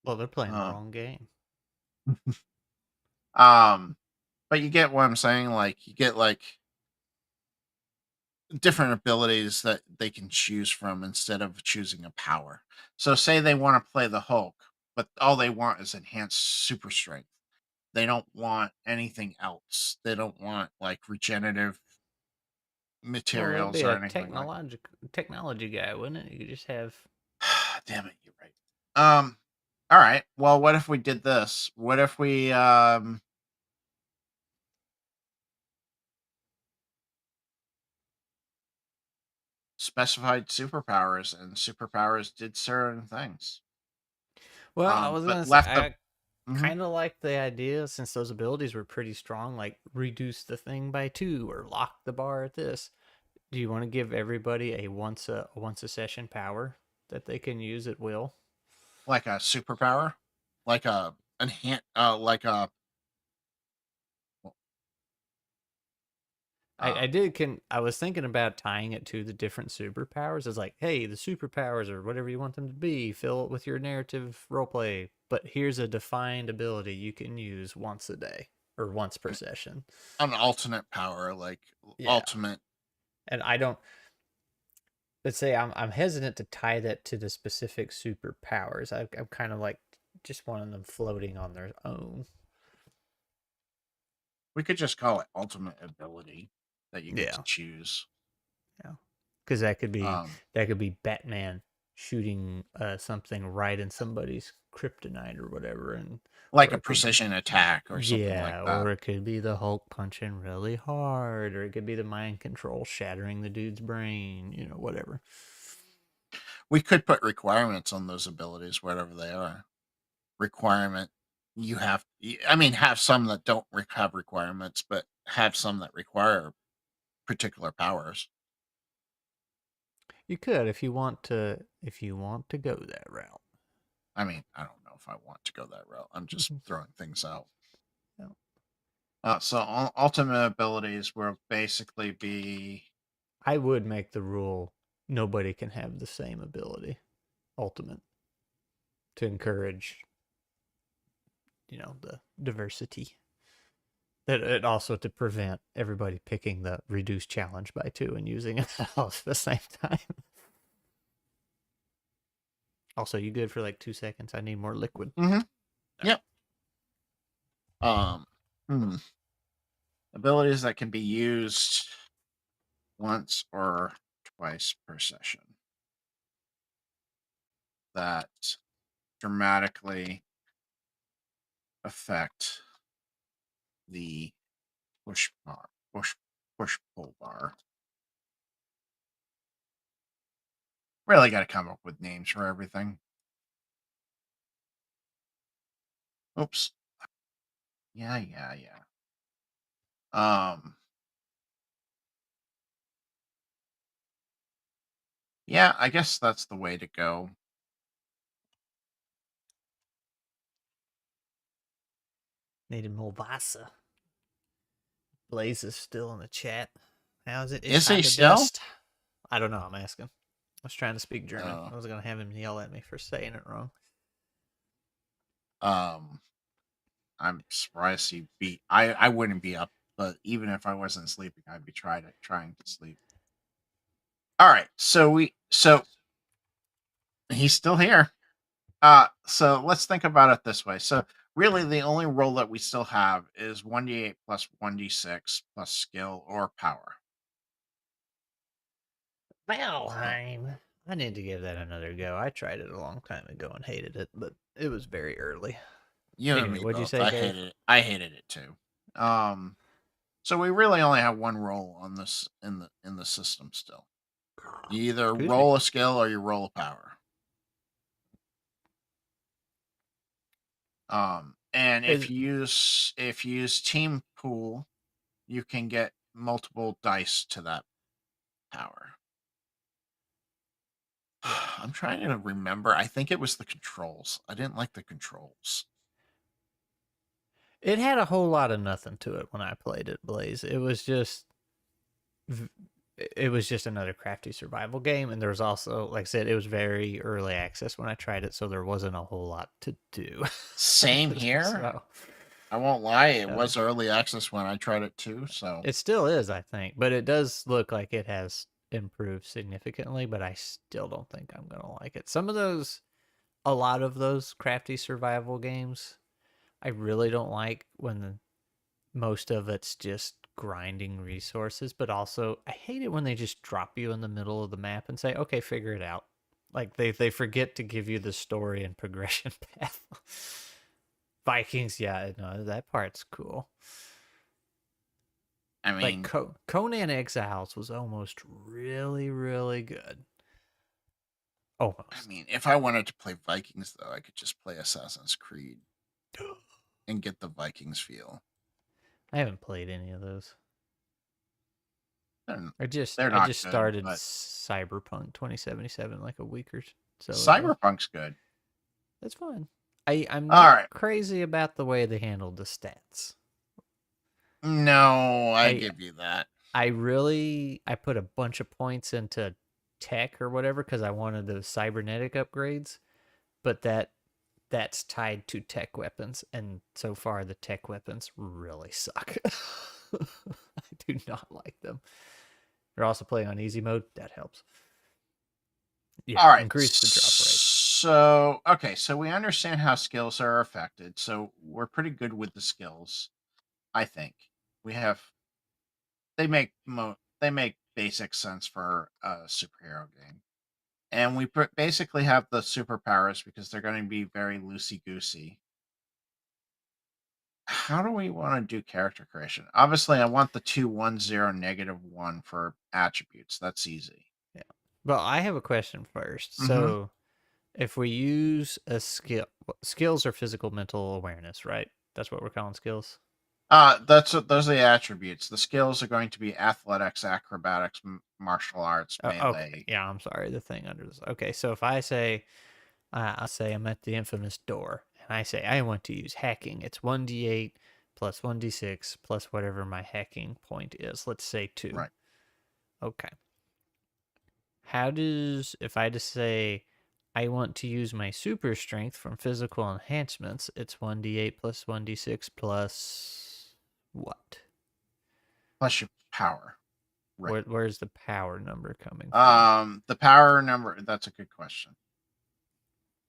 Well, they're playing the Um, wrong game. um, but you get what I'm saying. Like you get like different abilities that they can choose from instead of choosing a power. So say they want to play the Hulk, but all they want is enhanced super strength. They don't want anything else. They don't want like regenerative Well, that'd materials be or a anything like technology guy, wouldn't it? You could just have. that. Damn it, you're right. All right. Well, what if we did this? What if we specified superpowers and superpowers did certain things? Well, I was But gonna say left the I mhm, kind of like the idea since those abilities were pretty strong, like reduce the thing by 2 or lock the bar at this. Do you want to give everybody a once a session power that they can use at will? like a superpower, like a enhance like a I um did can I was thinking about tying it to the different superpowers. It's like, hey, the superpowers or whatever you want them to be, fill it with your narrative roleplay. But here's a defined ability you can use once a day or once per session. an alternate power, like Yeah. ultimate. And I don't let's say I'm hesitant to tie that to the specific superpowers. I'm kind of like just wanting them floating on their own. We could just call it ultimate ability that you get to Yeah. choose. Yeah. Because Um, that could be Batman shooting something right in somebody's kryptonite or whatever, and like or a it could be precision attack or something like yeah, that. or it could be the Hulk punching really hard, or it could be the mind control shattering the dude's brain, whatever. We could put requirements on those abilities, whatever they are. Requirement, I mean, have some that don't have requirements, but have some that require particular powers. You could if you want to go that route. I mean, I don't know if I want to go that route. I'm just throwing things out. Yeah. So ultimate abilities will basically be I would make the rule nobody can have the same ability, ultimate, to encourage, the diversity. That it also to prevent everybody picking the reduced challenge by 2 and using it all at the same time. Also, you good for like 2 seconds? I need more liquid. mm-hmm, All right. yep. Um, hmm. Abilities that can be used once or twice per session. That dramatically affect the push bar, push pull bar. Really got to come up with names for everything. Oops. Yeah. Yeah, I guess that's the way to go. Needed more Vasa. Blaze is still in the chat. How is it? Ich Is he habe still? Durst. I don't know. I'm asking. I was trying to speak German. Uh, I was going to have him yell at me for saying it wrong. um, I'm surprised he beat. I wouldn't be up, but even if I wasn't sleeping, I'd be trying to sleep. All right, so he's still here. So let's think about it this way. So really, the only roll that we still have is 1d8 plus 1d6 plus skill or power. Valheim. I need to give that another go. I tried it a long time ago and hated it, but it was very early. You and Anyway, me what'd you both. say, I Dave? hated it. I hated it too. So we really only have one roll on this in the system still. You either Excuse me. roll a skill or you roll a power. And Is if you use team pool, you can get multiple dice to that power. I'm trying to remember. I think it was the controls. I didn't like the controls. it had a whole lot of nothing to it when I played it, Blaze. It was just another crafty survival game, and there was also, like I said, it was very early access when I tried it, so there wasn't a whole lot to do. Same here. So, I won't lie. It so was early access when I tried it too. So it still is, I think, but it does look like it has improved significantly. But I still don't think I'm gonna like it. A lot of those crafty survival games, I really don't like when most of it's just grinding resources, but also I hate it when they just drop you in the middle of the map and say, "Okay, figure it out." Like they forget to give you the story and progression path. Vikings, yeah, no, that part's cool. I Like mean, Conan Exiles was almost really, really good. Almost. if I wanted to play Vikings though, I could just play Assassin's Creed and get the Vikings feel. I haven't played any of those. They're, I they're not just good, started but Cyberpunk 2077 like a week or so ago. Cyberpunk's good. That's fine. I'm All not right. crazy about the way they handled the stats. No, I I give you that. I put a bunch of points into tech or whatever because I wanted the cybernetic upgrades, but that's tied to tech weapons, and so far the tech weapons really suck. I do not like them. You're also playing on easy mode. That helps. Yeah, All right. increase the drop rate. So, okay, so we understand how skills are affected. So, we're pretty good with the skills, I think. We have they make basic sense for a superhero game. And we basically have the superpowers because they're going to be very loosey-goosey. How do we want to do character creation? Obviously, I want the 2-1-0 -1 for attributes. That's easy. Yeah. But I have a question first. Mhm. So if we use a skill, skills are physical mental awareness, right? That's what we're calling skills. Those are the attributes. The skills are going to be athletics, acrobatics, martial arts, Okay, melee. yeah, I'm sorry. The thing under this. Okay, so if I say I'm at the infamous door, and I say I want to use hacking, it's 1d8 plus 1d6 plus whatever my hacking point is. Let's say 2. Right. Okay. How does, if I just say I want to use my super strength from physical enhancements, it's 1d8 plus 1d6 plus what? Plus your power. Right. Where's the power number coming from? The power number. That's a good question.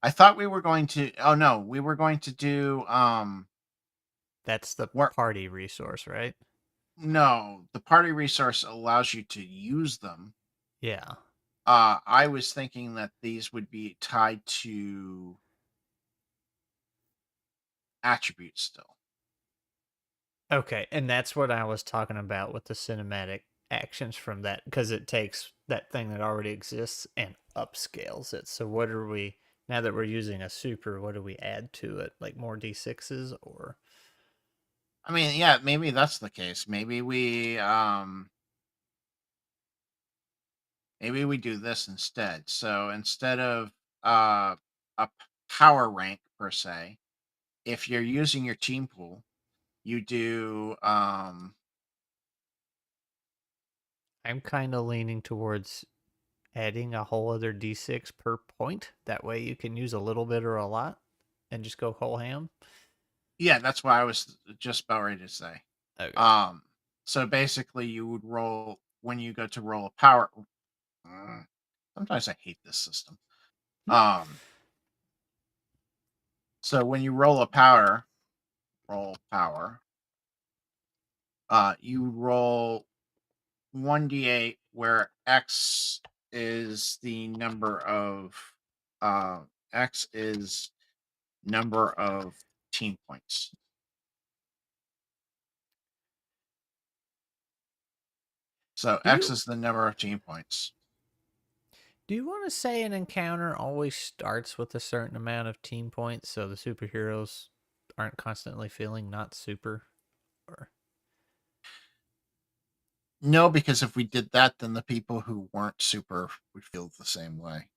I thought we were going to. Oh no, we were going to do. That's the Where party resource, right? No, the party resource allows you to use them. Yeah. I was thinking that these would be tied to attributes still. Okay, and that's what I was talking about with the cinematic actions from that, because it takes that thing that already exists and upscales it. So what are we, now that we're using a super, what do we add to it? Like more D6s or I mean, yeah, maybe that's the case. Maybe we do this instead. So instead of uh a power rank per se, if you're using your team pool, you do I'm kind of leaning towards adding a whole other D6 per point. That way you can use a little bit or a lot and just go whole ham. yeah, that's what I was just about ready to say. Okay. Um so basically you would roll when you go to roll a power. Mm, Sometimes I hate this system. Um so when you roll power, you roll 1d8 where is the number of uh x is number of team points. So Do x you is the number of team points. do you want to say an encounter always starts with a certain amount of team points so the superheroes aren't constantly feeling not super? Or No, because if we did that, then the people who weren't super would feel the same way.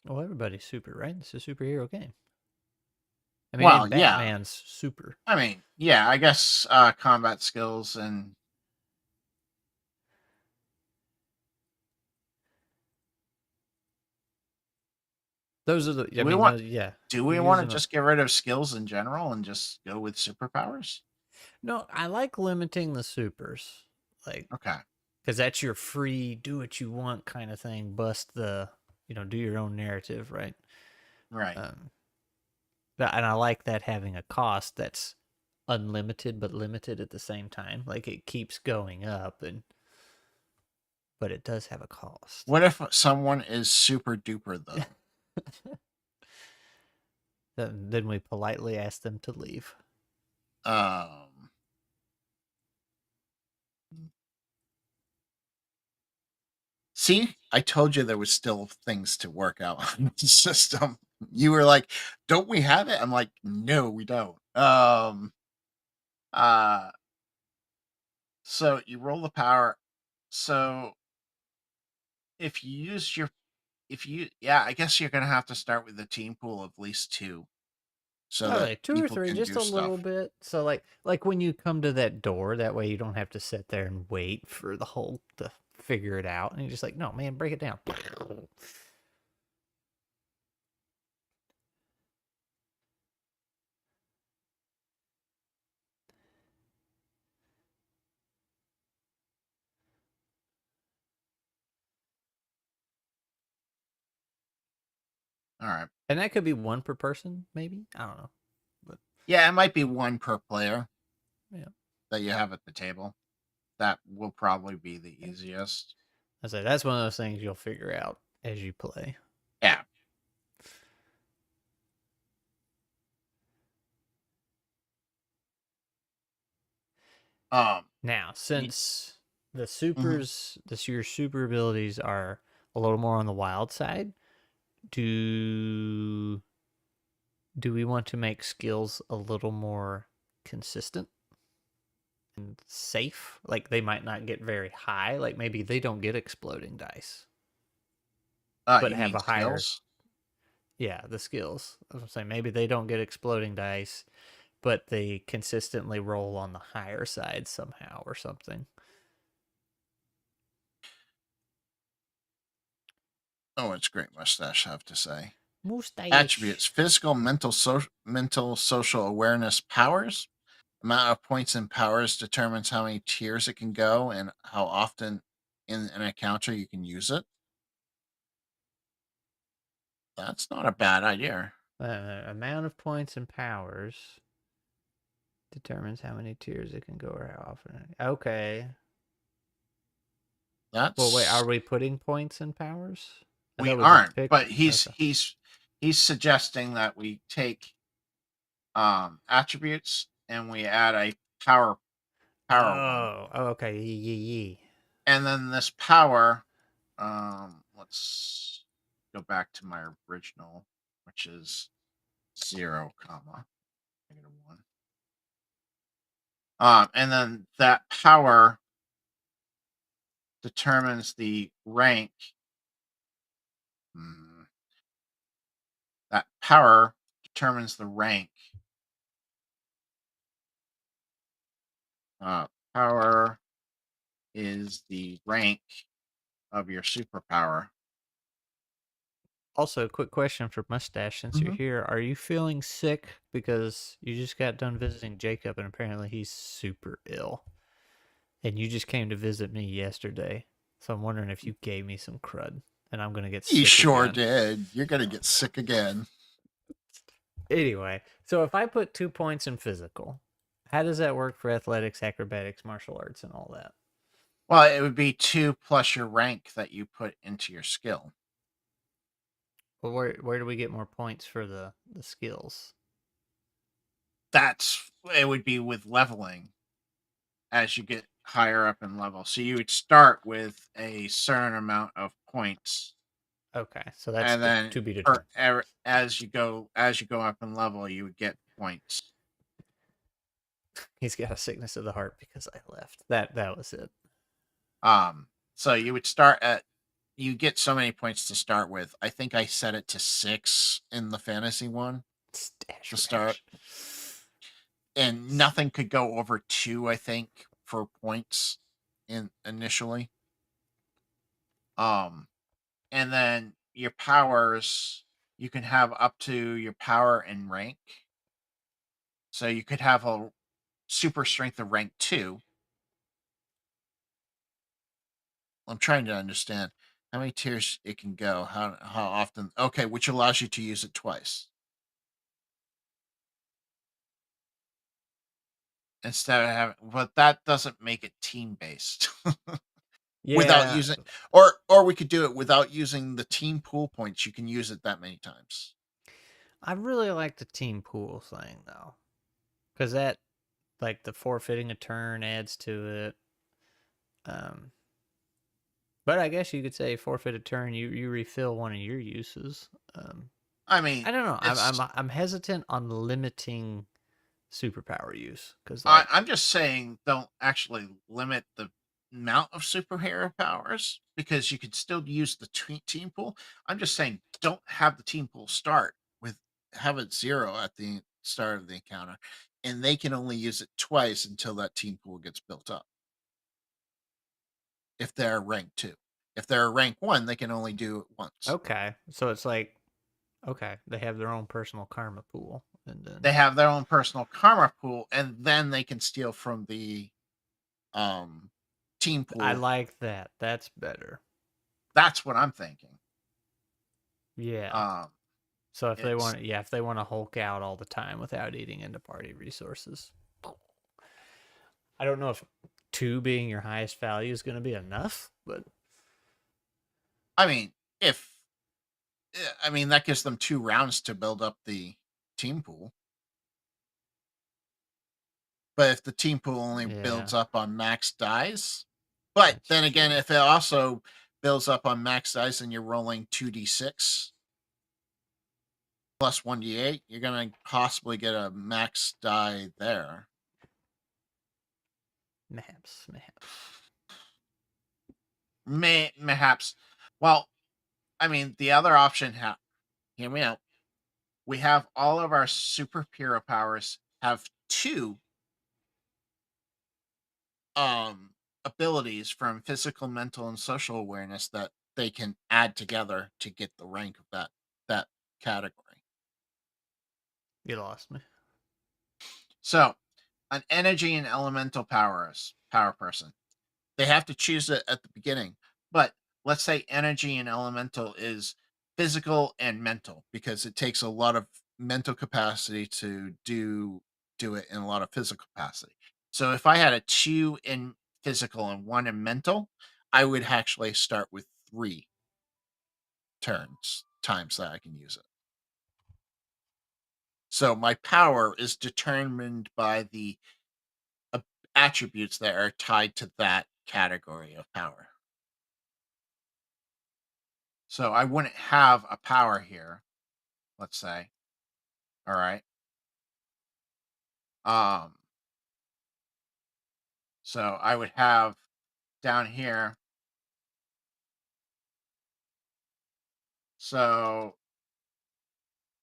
well, everybody's super, right? It's a superhero game. I mean, Well, and yeah. Batman's super. I mean, yeah, I guess combat skills and Those are the. I do we mean, want those, yeah. do You're we want to using them. just get rid of skills in general and just go with superpowers? No, I like limiting the supers, like Okay. because that's your free, do what you want kind of thing. Bust the, do your own narrative, right? Right. Um, and I like that having a cost that's unlimited but limited at the same time. Like it keeps going up, but it does have a cost. What if someone is super duper though? Then we politely ask them to leave. Um See, I told you there was still things to work out on the system. You were like, "Don't we have it?" I'm like, "No, we don't." Uh so you roll the power. So if you use your if you yeah, I guess you're gonna have to start with a team pool of at least two so that Okay, two or people three, can just do a little stuff. bit. So like when you come to that door, that way you don't have to sit there and wait for the whole to figure it out. And you're just like, no, man, break it down. All right. And that could be one per person, maybe. I don't know, but Yeah, it might be one per player yeah, that you have at the table. That will probably be the easiest. I say that's one of those things you'll figure out as you play. Yeah. Um Now, y- since the mhm. your super abilities are a little more on the wild side, do do we want to make skills a little more consistent and safe? Like they might not get very high. Like maybe they don't get exploding dice, but You have mean a higher. skills? Yeah, the skills. I was saying maybe they don't get exploding dice, but they consistently roll on the higher side somehow or something. Oh, it's great mustache, I have to say. Mustache. Attributes: physical, mental, social awareness, powers. Amount of points and powers determines how many tiers it can go and how often in an encounter you can use it. That's not a bad idea. Amount of points and powers Determines how many tiers it can go or how often. Okay. Well, wait, That's are we putting points in powers? I we thought we just aren't, picked. but he's Okay. he's suggesting that we take attributes and we add a power one. Oh, okay. Yee. And then this power, let's go back to my original, which is 0, comma, -1. And then that power determines the rank. Hmm, that power determines the rank. Power is the rank of your superpower. Also, quick question for Mustache since you're Mhm. here. Are you feeling sick? Because you just got done visiting Jacob and apparently he's super ill. And you just came to visit me yesterday. So I'm wondering if you gave me some crud and I'm going to get You sick sure again. did. You're gonna get sick again. Anyway, so if I put 2 points in physical, how does that work for athletics, acrobatics, martial arts, and all that? Well, it would be 2 plus your rank that you put into your skill. Well, where do we get more points for the skills? That's it would be with leveling as you get higher up in level. So you would start with a certain amount of points, Okay, so that's and then to be determined. as you go up in level, you would get points. He's got a sickness of the heart because I left. That was it. So you would start at you get so many points to start with. I think I set it to 6 in the fantasy one Stash to start, rich. and nothing could go over 2, I think, for points in initially. Um and then your powers, you can have up to your power and rank. So you could have a super strength of rank 2. I'm trying to understand how many tiers it can go, how often. Okay, which allows you to use it twice instead of having. But that doesn't make it team based without Yeah, using, or we could do it without using the team pool points. You can use it that many times. I really like the team pool thing though, because that like the forfeiting a turn adds to it. Um, but I guess you could say forfeit a turn. You refill one of your uses. I mean, I don't know. it's. I'm hesitant on limiting superpower use because I'm just saying, don't actually limit the amount of superhero powers because you could still use the team pool. I'm just saying, don't have the team pool start with have it 0 at the start of the encounter, and they can only use it twice until that team pool gets built up. If they're rank 2, if they're rank 1, they can only do it once. okay, so it's like okay, they have their own personal karma pool, and They then have their own personal karma pool, and then they can steal from the um team I pool. like that. That's better. That's what I'm thinking. Yeah. Um, So if they it's want, yeah, if they want to Hulk out all the time without eating into party resources, I don't know if 2 being your highest value is going to be enough, but I mean, if I mean that gives them 2 rounds to build up the team pool. But if the team pool only yeah, builds up on max dies, but that's then again, true. if it also builds up on max dice and you're rolling 2d6 plus 1d8, you're gonna possibly get a max die there. Mayhaps. Mayhaps. Well, I mean, the other option. Hear me out. We have all of our superhero powers have 2 um abilities from physical, mental, and social awareness that they can add together to get the rank of that category. You lost me. So, an energy and elemental power person. They have to choose it at the beginning. But let's say energy and elemental is physical and mental because it takes a lot of mental capacity to do do it in a lot of physical capacity. So if I had a 2 in physical and 1 in mental, I would actually start with 3 times that I can use it. So my power is determined by the a attributes that are tied to that category of power. So I wouldn't have a power here, let's say. All right. Um, so I would have down here. So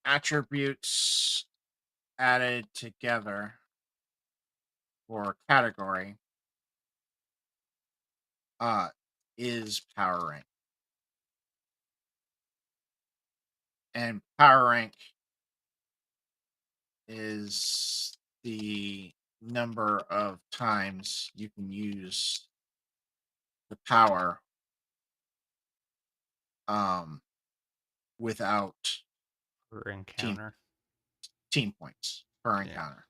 attributes added together for category uh is power rank. And power rank is the number of times you can use the power um without per team encounter. team points per Yeah. encounter.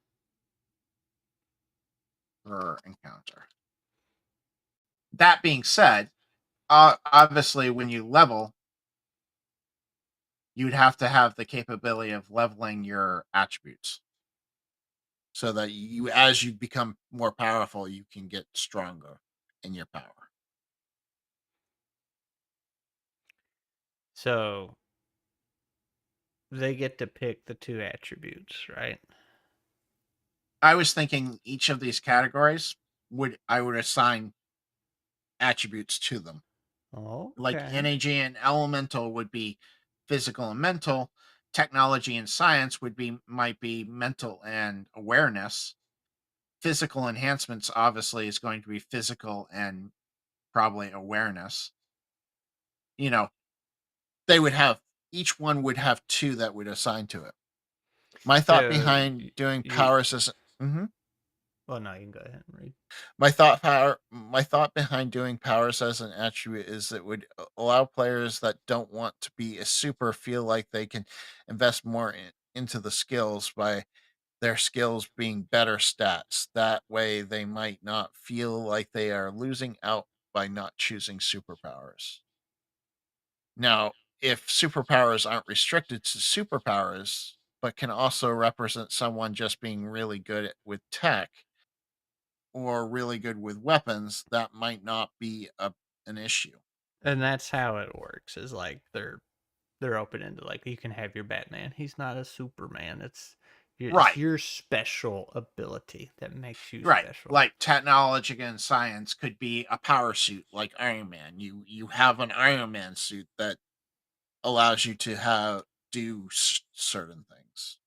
Per encounter. That being said, obviously when you level, you'd have to have the capability of leveling your attributes so that you, as you become more powerful, you can get stronger in your power. So they get to pick the 2 attributes, right? I was thinking each of these categories I would assign attributes to them. Like Okay. energy and elemental would be physical and mental. Technology and science might be mental and awareness. Physical enhancements obviously is going to be physical and probably awareness. You know, they would have each one would have 2 that would assign to it. My thought So behind doing you power system. well, no, you can go ahead and read. My thought behind doing powers as an attribute is it would allow players that don't want to be a super feel like they can invest more into the skills by their skills being better stats. That way they might not feel like they are losing out by not choosing superpowers. Now, if superpowers aren't restricted to superpowers, but can also represent someone just being really good with tech or really good with weapons, that might not be an issue. And that's how it works. Is like they're open into like you can have your Batman. He's not a Superman. It's Right, your special ability that makes you right. special. Like technology and science could be a power suit like Iron Man. You have an Iron Man suit that allows you to have do certain things.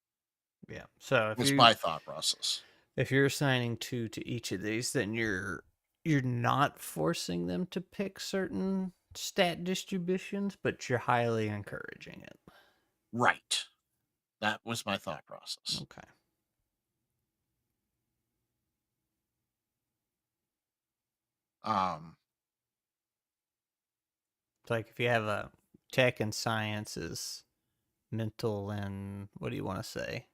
Yeah. So Was my thought process. if you're assigning 2 to each of these, then you're not forcing them to pick certain stat distributions, but you're highly encouraging it. Right. That was my thought process. Okay. Um It's like if you have a tech and sciences, mental and what do you want to say?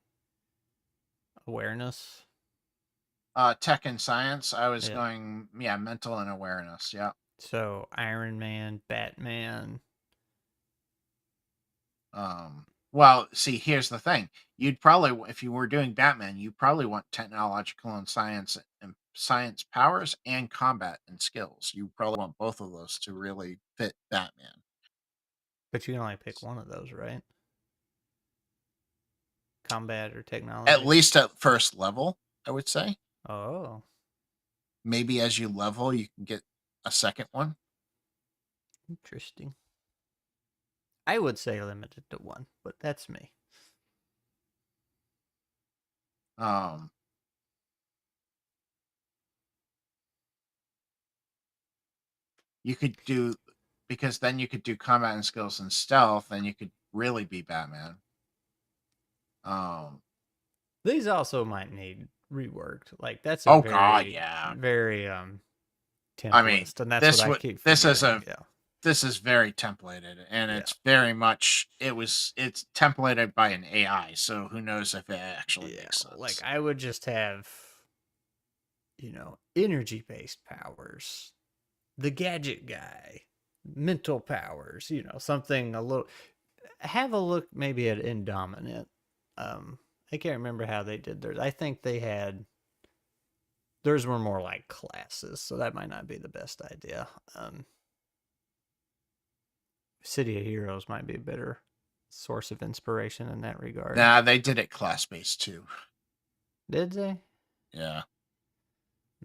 Awareness. Tech and science, I was Yeah. going, yeah, mental and awareness. Yeah. So Iron Man, Batman. Well, see, here's the thing. You'd probably, if you were doing Batman, you probably want technological and science powers and combat and skills. You probably want both of those to really fit Batman. But you can only pick one of those, right? Combat or At technology. least at first level, I would say. Oh, Maybe as you level, you can get a second one. interesting. I would say limited to one, but that's me. Um, you could do because then you could do combat and skills and stealth, and you could really be Batman. Um, These also might need reworked. Like that's a oh god, very, yeah. very I temp mean, list, and that's what I keep this is forgetting. a Yeah. this is very templated, and Yeah. it's very much it's templated by an AI. So who knows if it actually Yeah. makes Like sense? I would just have, energy based powers, the gadget guy, mental powers, something a little. Have a look maybe at Indominant. I can't remember how they did theirs. I think theirs were more like classes, so that might not be the best idea. City of Heroes might be a better source of inspiration in that regard. Nah, they did it class based too. Did they? Yeah,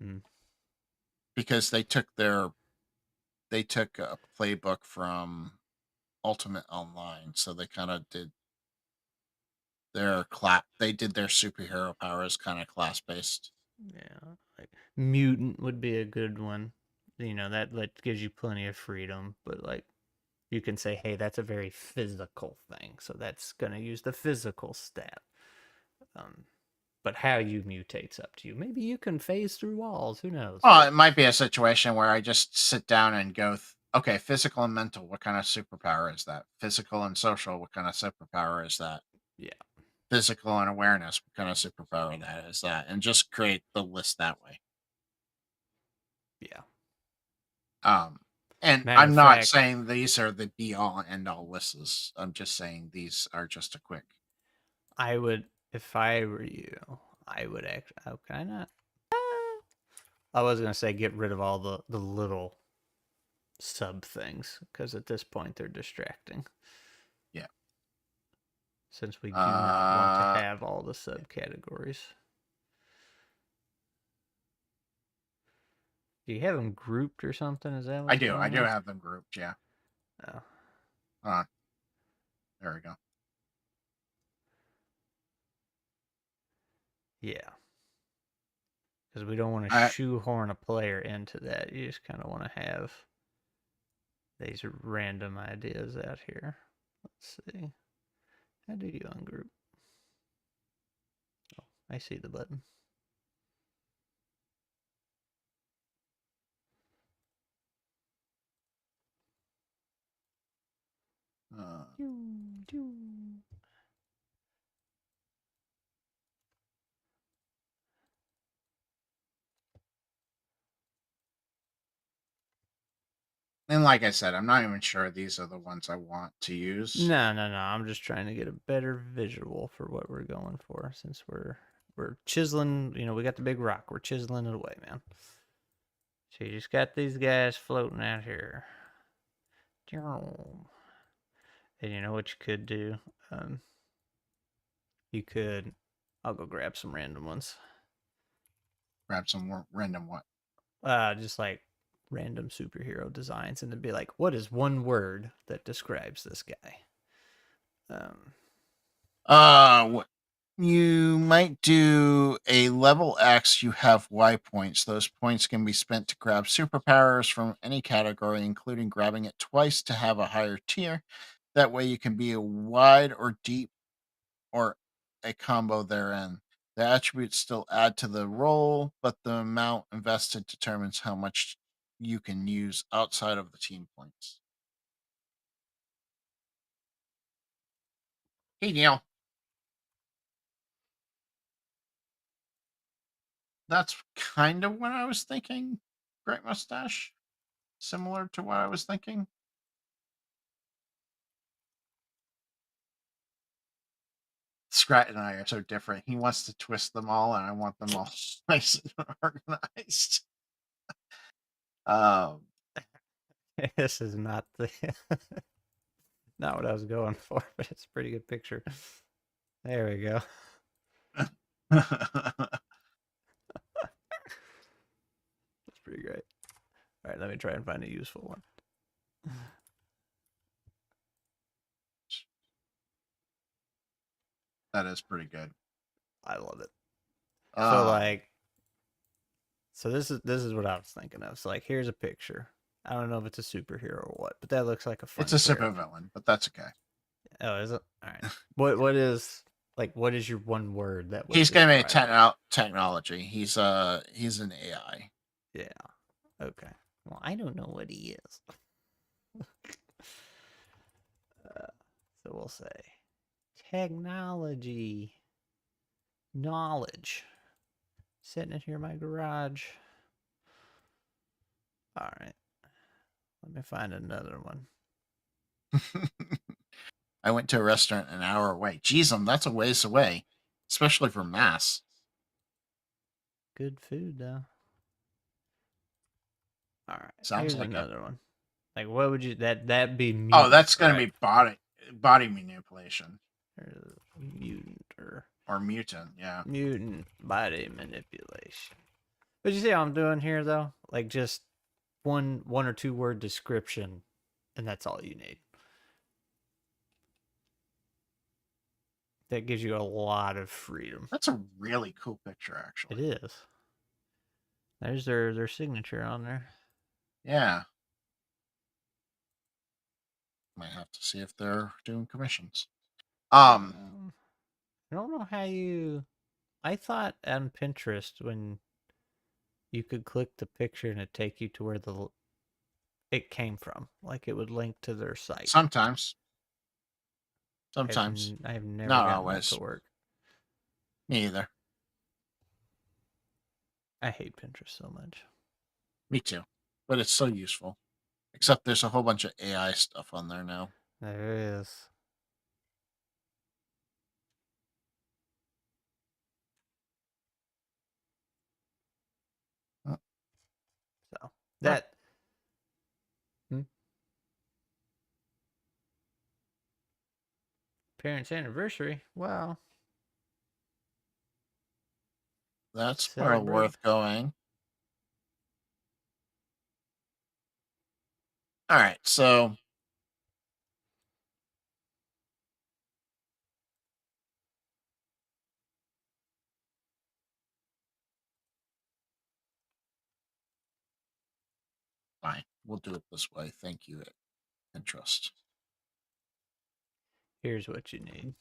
Mm. because they took a playbook from Ultimate Online, so they kind of did they did their superhero powers kind of class based. Yeah, like mutant would be a good one. That gives you plenty of freedom, but like you can say, hey, that's a very physical thing, so that's gonna use the physical stat. Um, but how you mutate's up to you. Maybe you can phase through walls. Who knows? Oh, But it might be a situation where I just sit down and go, okay, physical and mental, what kind of superpower is that? Physical and social, what kind of superpower is that? yeah, Physical and awareness, what kind of superpower that is that? And just create the list that way. yeah. Um, and Matter I'm of not fact, saying these are the be all and end all lists. I'm just saying these are just a quick. I would, if I were you, I would act. Oh, can I not? I was gonna say get rid of all the little sub things because at this point they're distracting. Yeah. Since we do not want to Uh, have all the subcategories. Do you have them grouped or something? Is that I what's do. I going do on? have them grouped. Yeah. Oh, Hold on. There we go. yeah. Because we don't want to I shoehorn a player into that. You just kind of want to have these random ideas out here. Let's see. How do you ungroup? Oh, I see the button. uh, and like I said, I'm not even sure these are the ones I want to use. No, no, no. I'm just trying to get a better visual for what we're going for since we're chiseling, we got the big rock. We're chiseling it away, man. So you just got these guys floating out here. And you know what you could do? Um, you could I'll go grab some random ones. Grab some more random what? Just like random superhero designs and to be like, what is one word that describes this guy? Um, What you might do a level X, you have Y points. Those points can be spent to grab superpowers from any category, including grabbing it twice to have a higher tier. That way you can be a wide or deep or a combo therein. The attributes still add to the roll, but the amount invested determines how much you can use outside of the team points. Hey, Neil. That's kind of what I was thinking. Great mustache. Similar to what I was thinking. Scrat and I are so different. He wants to twist them all, and I want them all nice and organized. Um, this is not the not what I was going for, but it's a pretty good picture. There we go. That's pretty great. All right, let me try and find a useful one. that is pretty good. I love it. So Um, like, so this is what I was thinking of. So like, here's a picture. I don't know if it's a superhero or what, but that looks like a it's fun a super character. villain, but that's okay. Oh, is it? All right. What is your one word that would He's gonna be describe it? technology. He's an AI. Yeah. Okay. Well, I don't know what he is. So we'll say technology, knowledge. Sitting in here in my garage. All right. Let me find another one. I went to a restaurant an hour away. Geez, that's a ways away, especially for Mass. Good food, though. All right. Sounds Here's like it. another one. Like, what would you... That'd be mutant, Oh, that's going to right? be body manipulation. Mutant Or mutant, yeah. Mutant body manipulation. But you see how I'm doing here, though? Like, just one or two word description, and that's all you need. That gives you a lot of freedom. That's a really cool picture, It actually. is. There's their signature on there. Yeah. Might have to see if they're doing commissions. I don't know how you... I thought on Pinterest when you could click the picture and it'd take you to where it came from. Like it would link to their site. Sometimes. I've never Not gotten that always. to work. Me either. I hate Pinterest so much. Me too. But it's so useful. Except there's a whole bunch of AI stuff on there now. There is. So that... Parents' anniversary. Well, That's well celebrate. worth going. All right, so fine. We'll do it this way. Thank you, Pinterest. Here's what you need.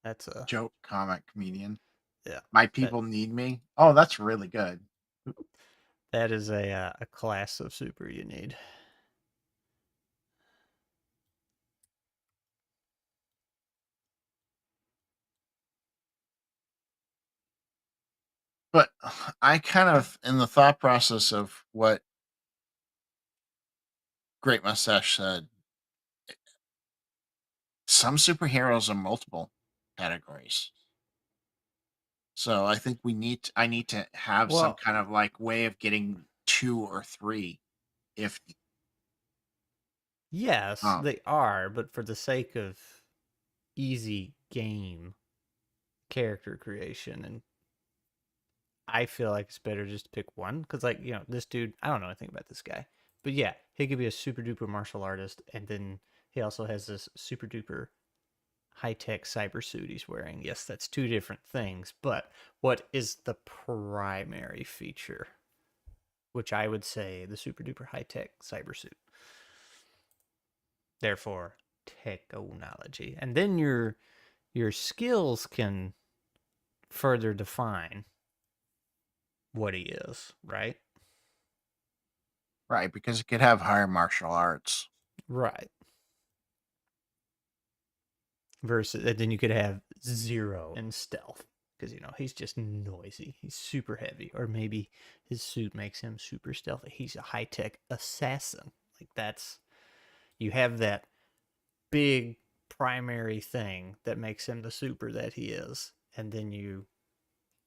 That's a joke comic comedian. Yeah. My people need me. Oh, that's really good. That is a class of super you need. But I kind of, in the thought process of what Great Mustache said, some superheroes are multiple categories. So I think I need to have some kind of like way of getting 2 or 3 if Yes, they are, but for the sake of easy game character creation, and I feel like it's better just to pick one because, like, this dude, I don't know anything about this guy, but yeah, he could be a super duper martial artist, and then he also has this super duper high tech cyber suit he's wearing. Yes, that's two different things, but what is the primary feature? Which I would say the super duper high tech cyber suit. Therefore, technology. And then your skills can further define what he is, right? Right, because it could have higher martial arts. Right. Versus, and then you could have 0 in stealth because he's just noisy. He's super heavy, or maybe his suit makes him super stealthy. He's a high tech assassin. Like you have that big primary thing that makes him the super that he is, and then you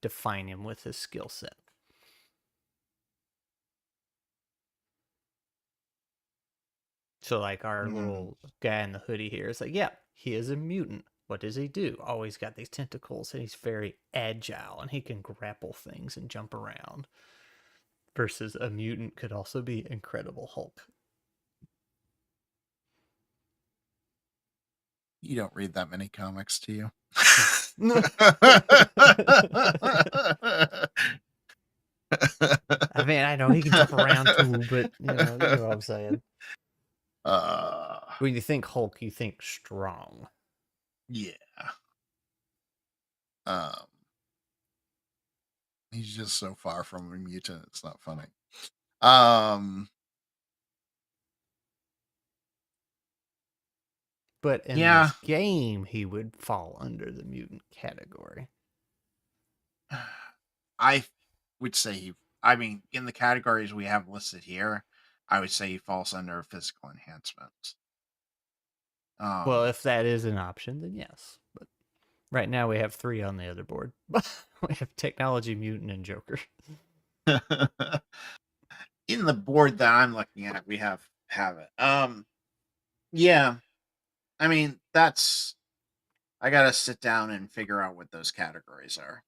define him with his skill set. So, like, our little guy in the hoodie here is like, yeah, he is a mutant. What does he do? Oh, he's got these tentacles, and he's very agile, and he can grapple things and jump around. Versus a mutant could also be Incredible Hulk. You don't read that many comics, do you? I mean, I know he can jump around too, but you know what I'm saying. When you think Hulk, you think strong. Yeah. He's just so far from a mutant. It's not funny. Um, But in yeah, this game, he would fall under the mutant category. I would say he. I mean, in the categories we have listed here, I would say he falls under physical enhancements. Well, Um, if that is an option, then yes. But right now we have 3 on the other board. We have technology, mutant, and Joker. in the board that I'm looking at, we have it. Yeah. I mean, that's I gotta sit down and figure out what those categories are.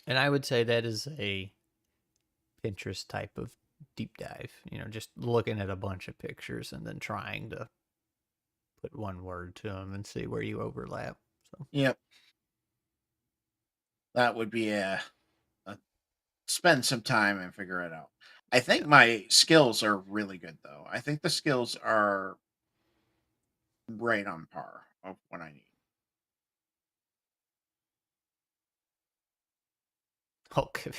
And I would say that is a Pinterest type of deep dive. Just looking at a bunch of pictures and then trying to put one word to them and see where you overlap. So Yep, that would be a spend some time and figure it out. I think yeah. my skills are really good though. I think the skills are right on par of what I need. Okay,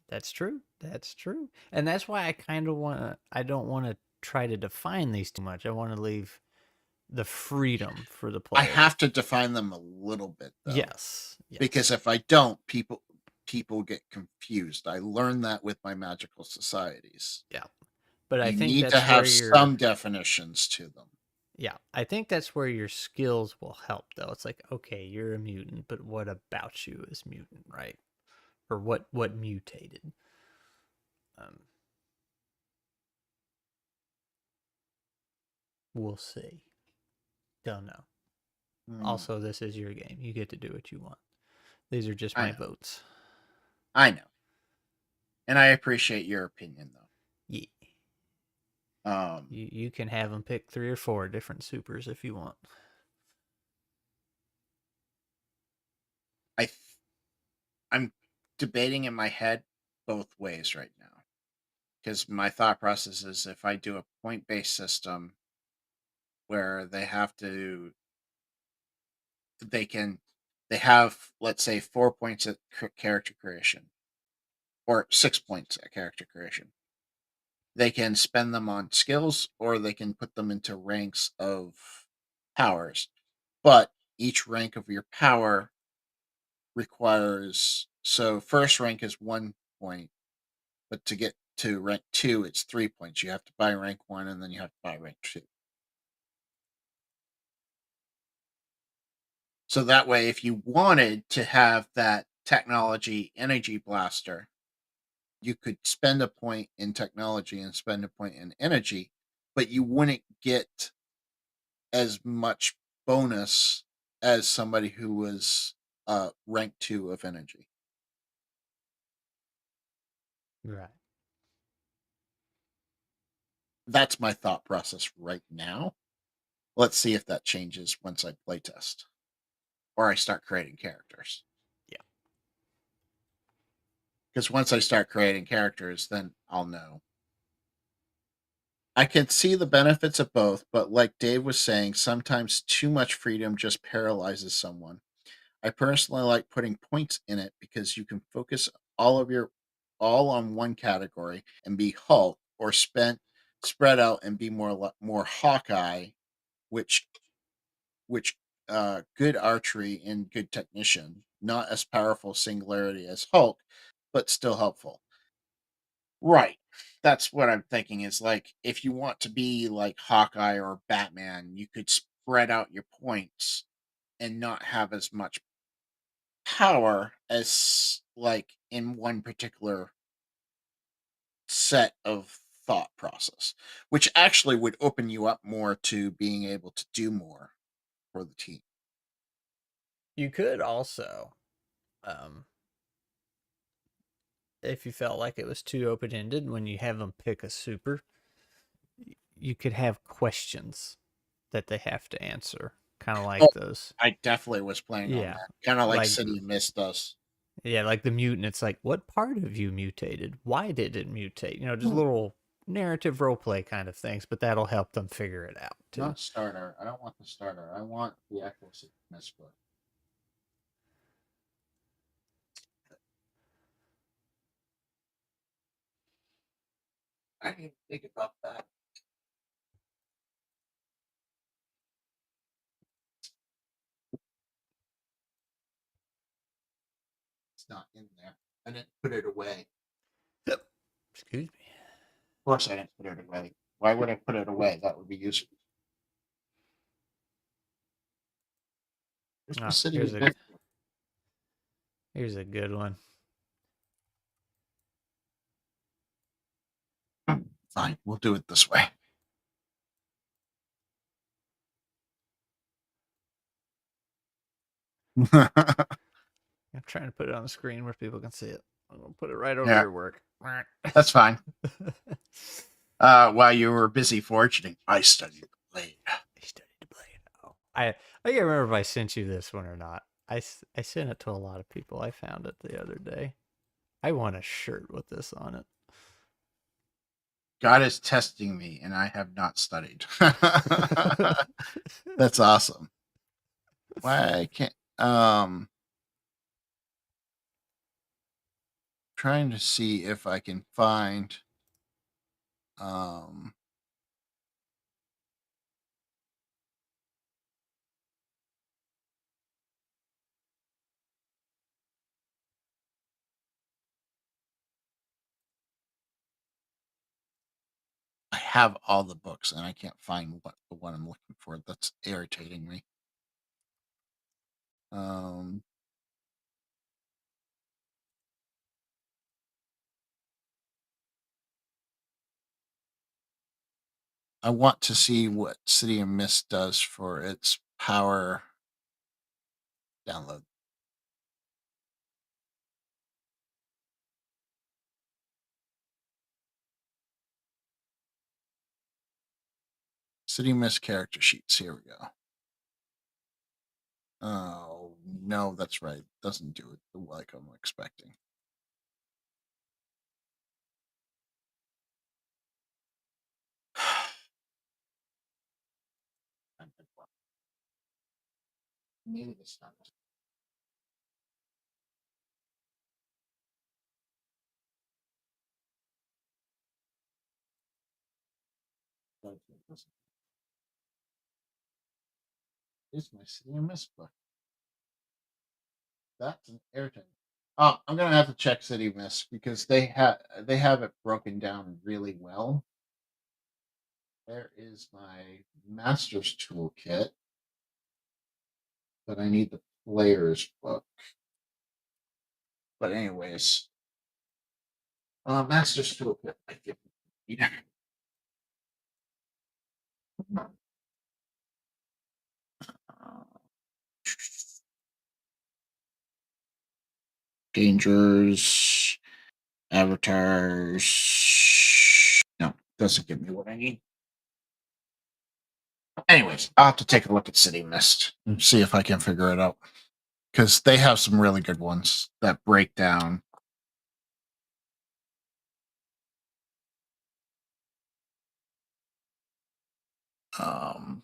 that's true. That's true, and that's why I kind of want to. I don't want to try to define these too much. I want to leave the freedom for the I player. have to define them a little bit though, Yes, because yes. if I don't, people get confused. I learned that with my magical societies. Yeah. But I You think need to that's where have your some definitions to them. yeah, I think that's where your skills will help though. It's like, okay, you're a mutant, but what about you is mutant, right? Or what mutated? Um, we'll see. Don't know. Hmm, Also, this is your game. You get to do what you want. These are just I my know, votes. I know, and I appreciate your opinion Yeah. though. You can have them pick 3 or 4 different supers if you want. I th- I'm debating in my head both ways right now because my thought process is if I do a point based system where they can they have, let's say, 4 points at character creation or 6 points at character creation. They can spend them on skills or they can put them into ranks of powers. But each rank of your power requires, so first rank is 1 point, but to get to rank 2 it's 3 points. You have to buy rank 1 and then you have to buy rank 2. So that way, if you wanted to have that technology energy blaster, you could spend a point in technology and spend a point in energy, but you wouldn't get as much bonus as somebody who was rank 2 of energy. Right. That's my thought process right now. Let's see if that changes once I playtest or I start creating characters. Yeah. Because once I start creating characters, then I'll know. I can see the benefits of both, but like Dave was saying, sometimes too much freedom just paralyzes someone. I personally like putting points in it because you can focus all of your all on one category and be Hulk, or spread out and be more Hawkeye, which which good archery and good technician, not as powerful singularity as Hulk, but still helpful. Right. That's what I'm thinking is like if you want to be like Hawkeye or Batman, you could spread out your points and not have as much power as like in one particular set of thought process, which actually would open you up more to being able to do more for the team. You could also, um, if you felt like it was too open ended, when you have them pick a super, you could have questions that they have to answer, kind of Oh, like those. I definitely was planning on Yeah, that. Kind of like like City Mist does. yeah, like the mutant. It's like, what part of you mutated? Why did it mutate? Just Hmm, little narrative role play kind of things, but that'll help them figure it out too. not starter. I don't want the starter. I want the actual City Mist book. I didn't think about that. It's not in there. I didn't put it away. Yep. Excuse me. Of course, I didn't put it away. Why would I put it away? That would be useful. Where's my Ah, city here's with a this? here's a good one. Fine, we'll do it this way. I'm trying to put it on the screen where people can see it. I'm gonna put it right over Yeah, your work. that's fine. While you were busy foraging, I studied the blade. I studied to play it. Oh, I can't remember if I sent you this one or not. I sent it to a lot of people. I found it the other day. I want a shirt with this on it. God is testing me, and I have not studied. That's awesome. Why I can't? Trying to see if I can find. Um, I have all the books, and I can't find what the one I'm looking for. That's irritating me. Um, I want to see what City of Mist does for its power download. City of Mist character sheets. Here we go. Oh no, that's right. Doesn't do it like I'm expecting. Maybe this time. Is my City of Mist book? That's an irritant. I'm gonna have to check City Mist because they have it broken down really well. There is my master's toolkit, but I need the player's book. But anyways, master's toolkit. I think we need. Dangers, avatars. No, doesn't give me what I need. Anyways, I'll have to take a look at City Mist and see if I can figure it out. Because they have some really good ones that break down. Um,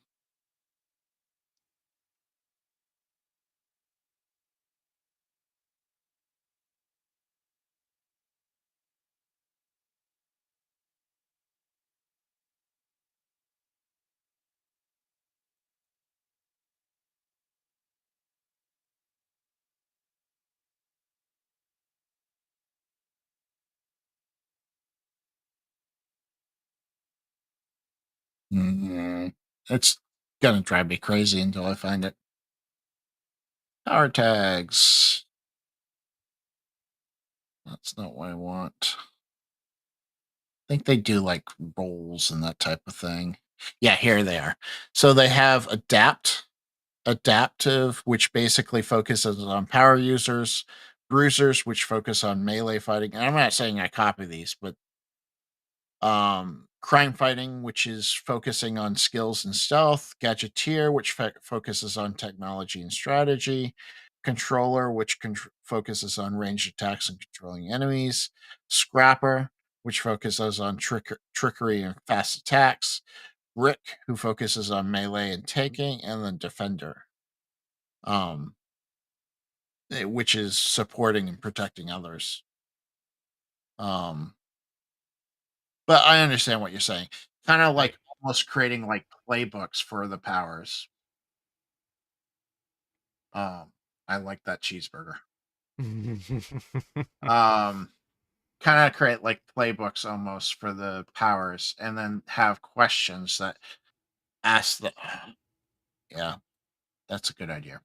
it's gonna drive me crazy until I find it. Power tags. That's not what I want. I think they do like rolls and that type of thing. Yeah, here they are. So they have adaptive, which basically focuses on power users, bruisers, which focus on melee fighting. And I'm not saying I copy these, but crime fighting, which is focusing on skills and stealth, gadgeteer, which focuses on technology and strategy, controller, which focuses on ranged attacks and controlling enemies, scrapper, which focuses on trickery and fast attacks, brick, who focuses on melee and taking, and then defender, um, which is supporting and protecting others. Um, But I understand what you're saying. Kind of Right. like almost creating like playbooks for the powers. Um, I like that cheeseburger. Um, kind of create like playbooks almost for the powers, and then have questions that ask the. Yeah, that's a good idea.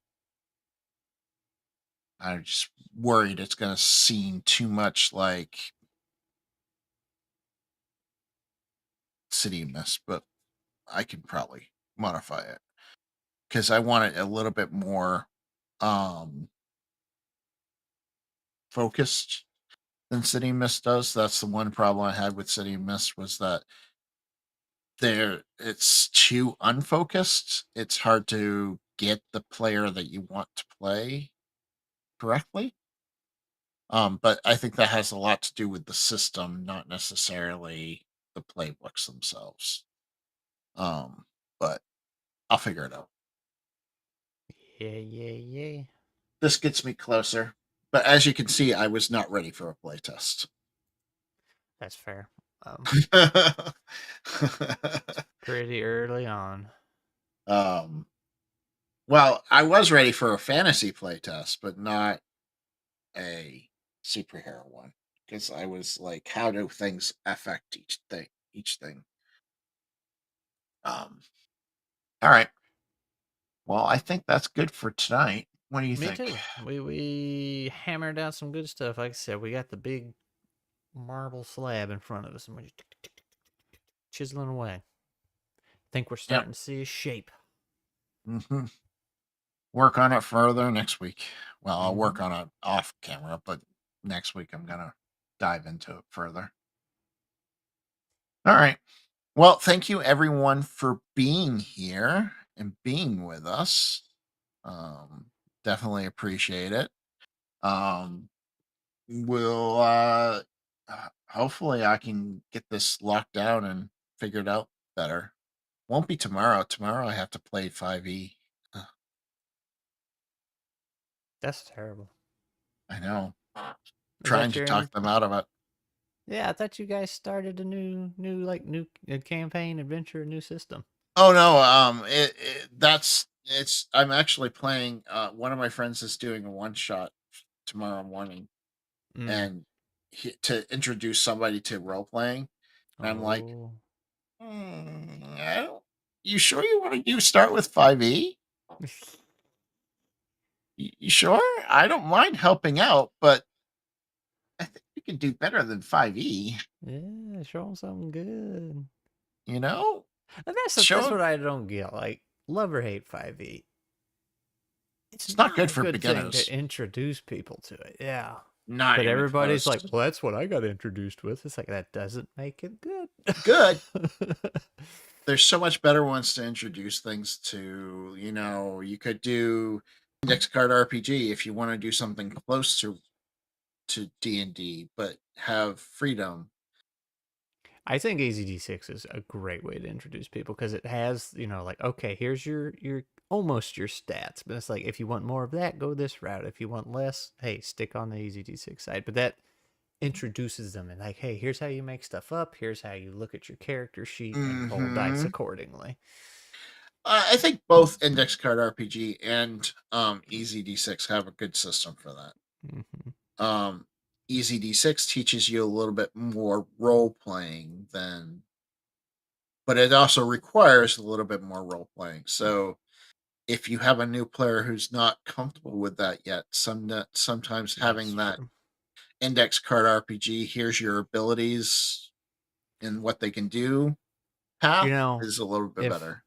I'm just worried it's going to seem too much like City Mist, but I can probably modify it because I want it a little bit more um focused than City Mist does. That's the one problem I had with City Mist was that it's too unfocused. It's hard to get the player that you want to play correctly. But I think that has a lot to do with the system, not necessarily the playbooks themselves. Um, but I'll figure it out. Yeah, yeah, yeah. This gets me closer. But as you can see, I was not ready for a playtest. That's fair. It's pretty early on. um, well, I was ready for a fantasy playtest, but not a superhero one because I was like, how do things affect each thing? Each thing. Um, all right. Well, I think that's good for tonight. What do you Me think? too. We hammered out some good stuff. Like I said, we got the big marble slab in front of us, and we're just chiseling away. Think we're Yep. starting to see a shape. Hmm. Work on it further next week. Well, I'll Mm-hmm. work on it off camera, but next week I'm gonna dive into it further. All right. Well, thank you everyone for being here and being with us. Um, Definitely appreciate it. Um, we'll hopefully I can get this locked down and figured out better. Won't be tomorrow. Tomorrow I have to play 5e. That's terrible. I know. Is Trying that to your? talk them out of it. Yeah, I thought you guys started a new campaign, adventure, new system. Oh no, it's I'm actually playing one of my friends is doing a one shot tomorrow morning Mm. and to introduce somebody to role playing. And I'm like, Oh. I don't, you sure you want to do start with 5e? You sure? I don't mind helping out, but I think we can do better than 5e, Yeah, show them something good. you know? And that's Show what I don't get. Like, love or hate 5e. It's it's not not good a for good thing to beginners. introduce people to it. Yeah. Not But even everybody's like, close. well, that's what I got introduced with. It's like, that doesn't make it good. Good. There's so much better ones to introduce things to. You could do index card RPG if you want to do something close to D&D, but have freedom. I think AZD6 is a great way to introduce people because it has, like, okay, here's your almost your stats, but it's like if you want more of that, go this route. If you want less, hey, stick on the AZD6 side. But that introduces them and like, hey, here's how you make stuff up. Here's how you look at your character sheet and roll dice Hmm. accordingly. I think both index card RPG and Easy D6 have a good system for that. Mm-hmm. Um, Easy D6 teaches you a little bit more role playing than, but it also requires a little bit more role playing. So if you have a new player who's not comfortable with that yet, sometimes That's having that true. index card RPG, here's your abilities and what they can do You path know, is a little bit if better.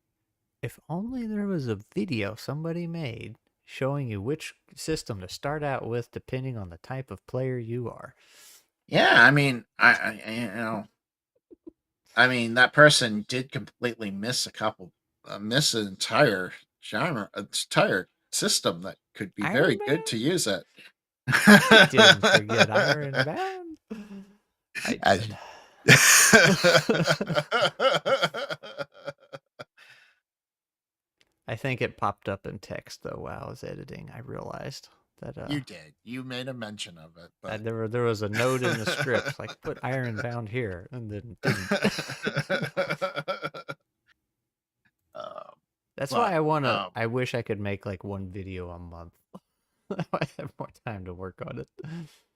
if only there was a video somebody made showing you which system to start out with depending on the type of player you are. Yeah, I mean, I mean that person did completely miss a couple, miss an entire genre, entire system that could be very good to Ironbound? use it. I didn't forget Ironbound. I As- did. I think it popped up in text though while I was editing. I realized. That You did. You made a mention of it, but there was a note in the script like put Ironbound here, and then didn't. um, That's why but I wish I could make like one video a month. I have more time to work on it.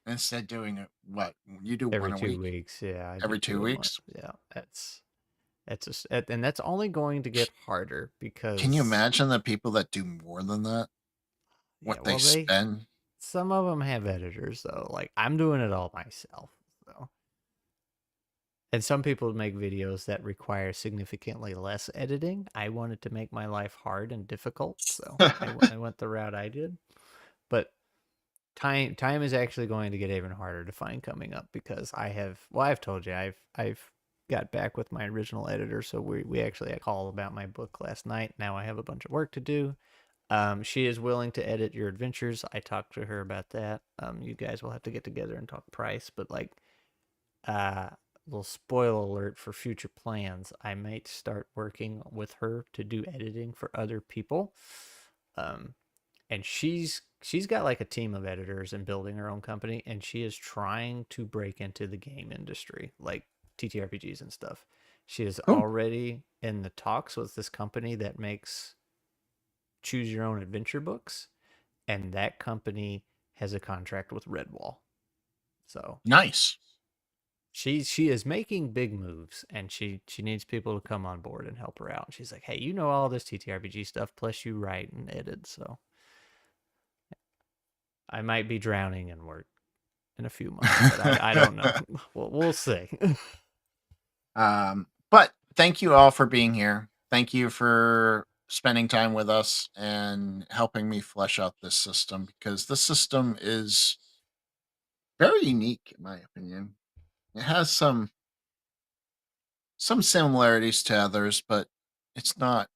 instead doing it, what you do one Every a two week, weeks, yeah, I do every two two a month. weeks. Yeah, and that's only going to get harder Can you because imagine the people that do more than that? yeah, What they well they spend? some of them have editors though. Like I'm doing it all myself, so. And some people make videos that require significantly less editing. I wanted to make my life hard and difficult, so I went the route I did. But time is actually going to get even harder to find coming up because I've told you I've got back with my original editor, so we actually had a call about my book last night. Now I have a bunch of work to do. She is willing to edit your adventures. I talked to her about that. You guys will have to get together and talk price, but like uh little spoil alert for future plans. I might start working with her to do editing for other people. Um and she's got like a team of editors and building her own company, and she is trying to break into the game industry like TTRPGs and stuff. She is Cool. already in the talks with this company that makes choose your own adventure books, and that company has a contract with Redwall. So Nice. she is making big moves, and she needs people to come on board and help her out. She's like, hey, you know all this TTRPG stuff, plus you write and edit, so I might be drowning in work in a few months, but I don't know. We'll see. But thank you all for being here. Thank you for spending time with us and helping me flesh out this system because this system is very unique in my opinion. It has some similarities to others, but it's not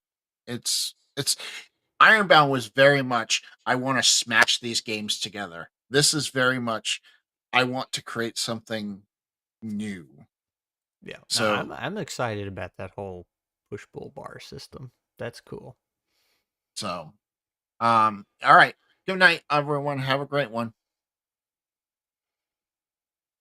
it's Ironbound was very much I want to smash these games together. This is very much I want to create something new. Yeah, no, So I'm excited about that whole push pull bar system. That's cool. so all right. Good night, everyone. Have a great one.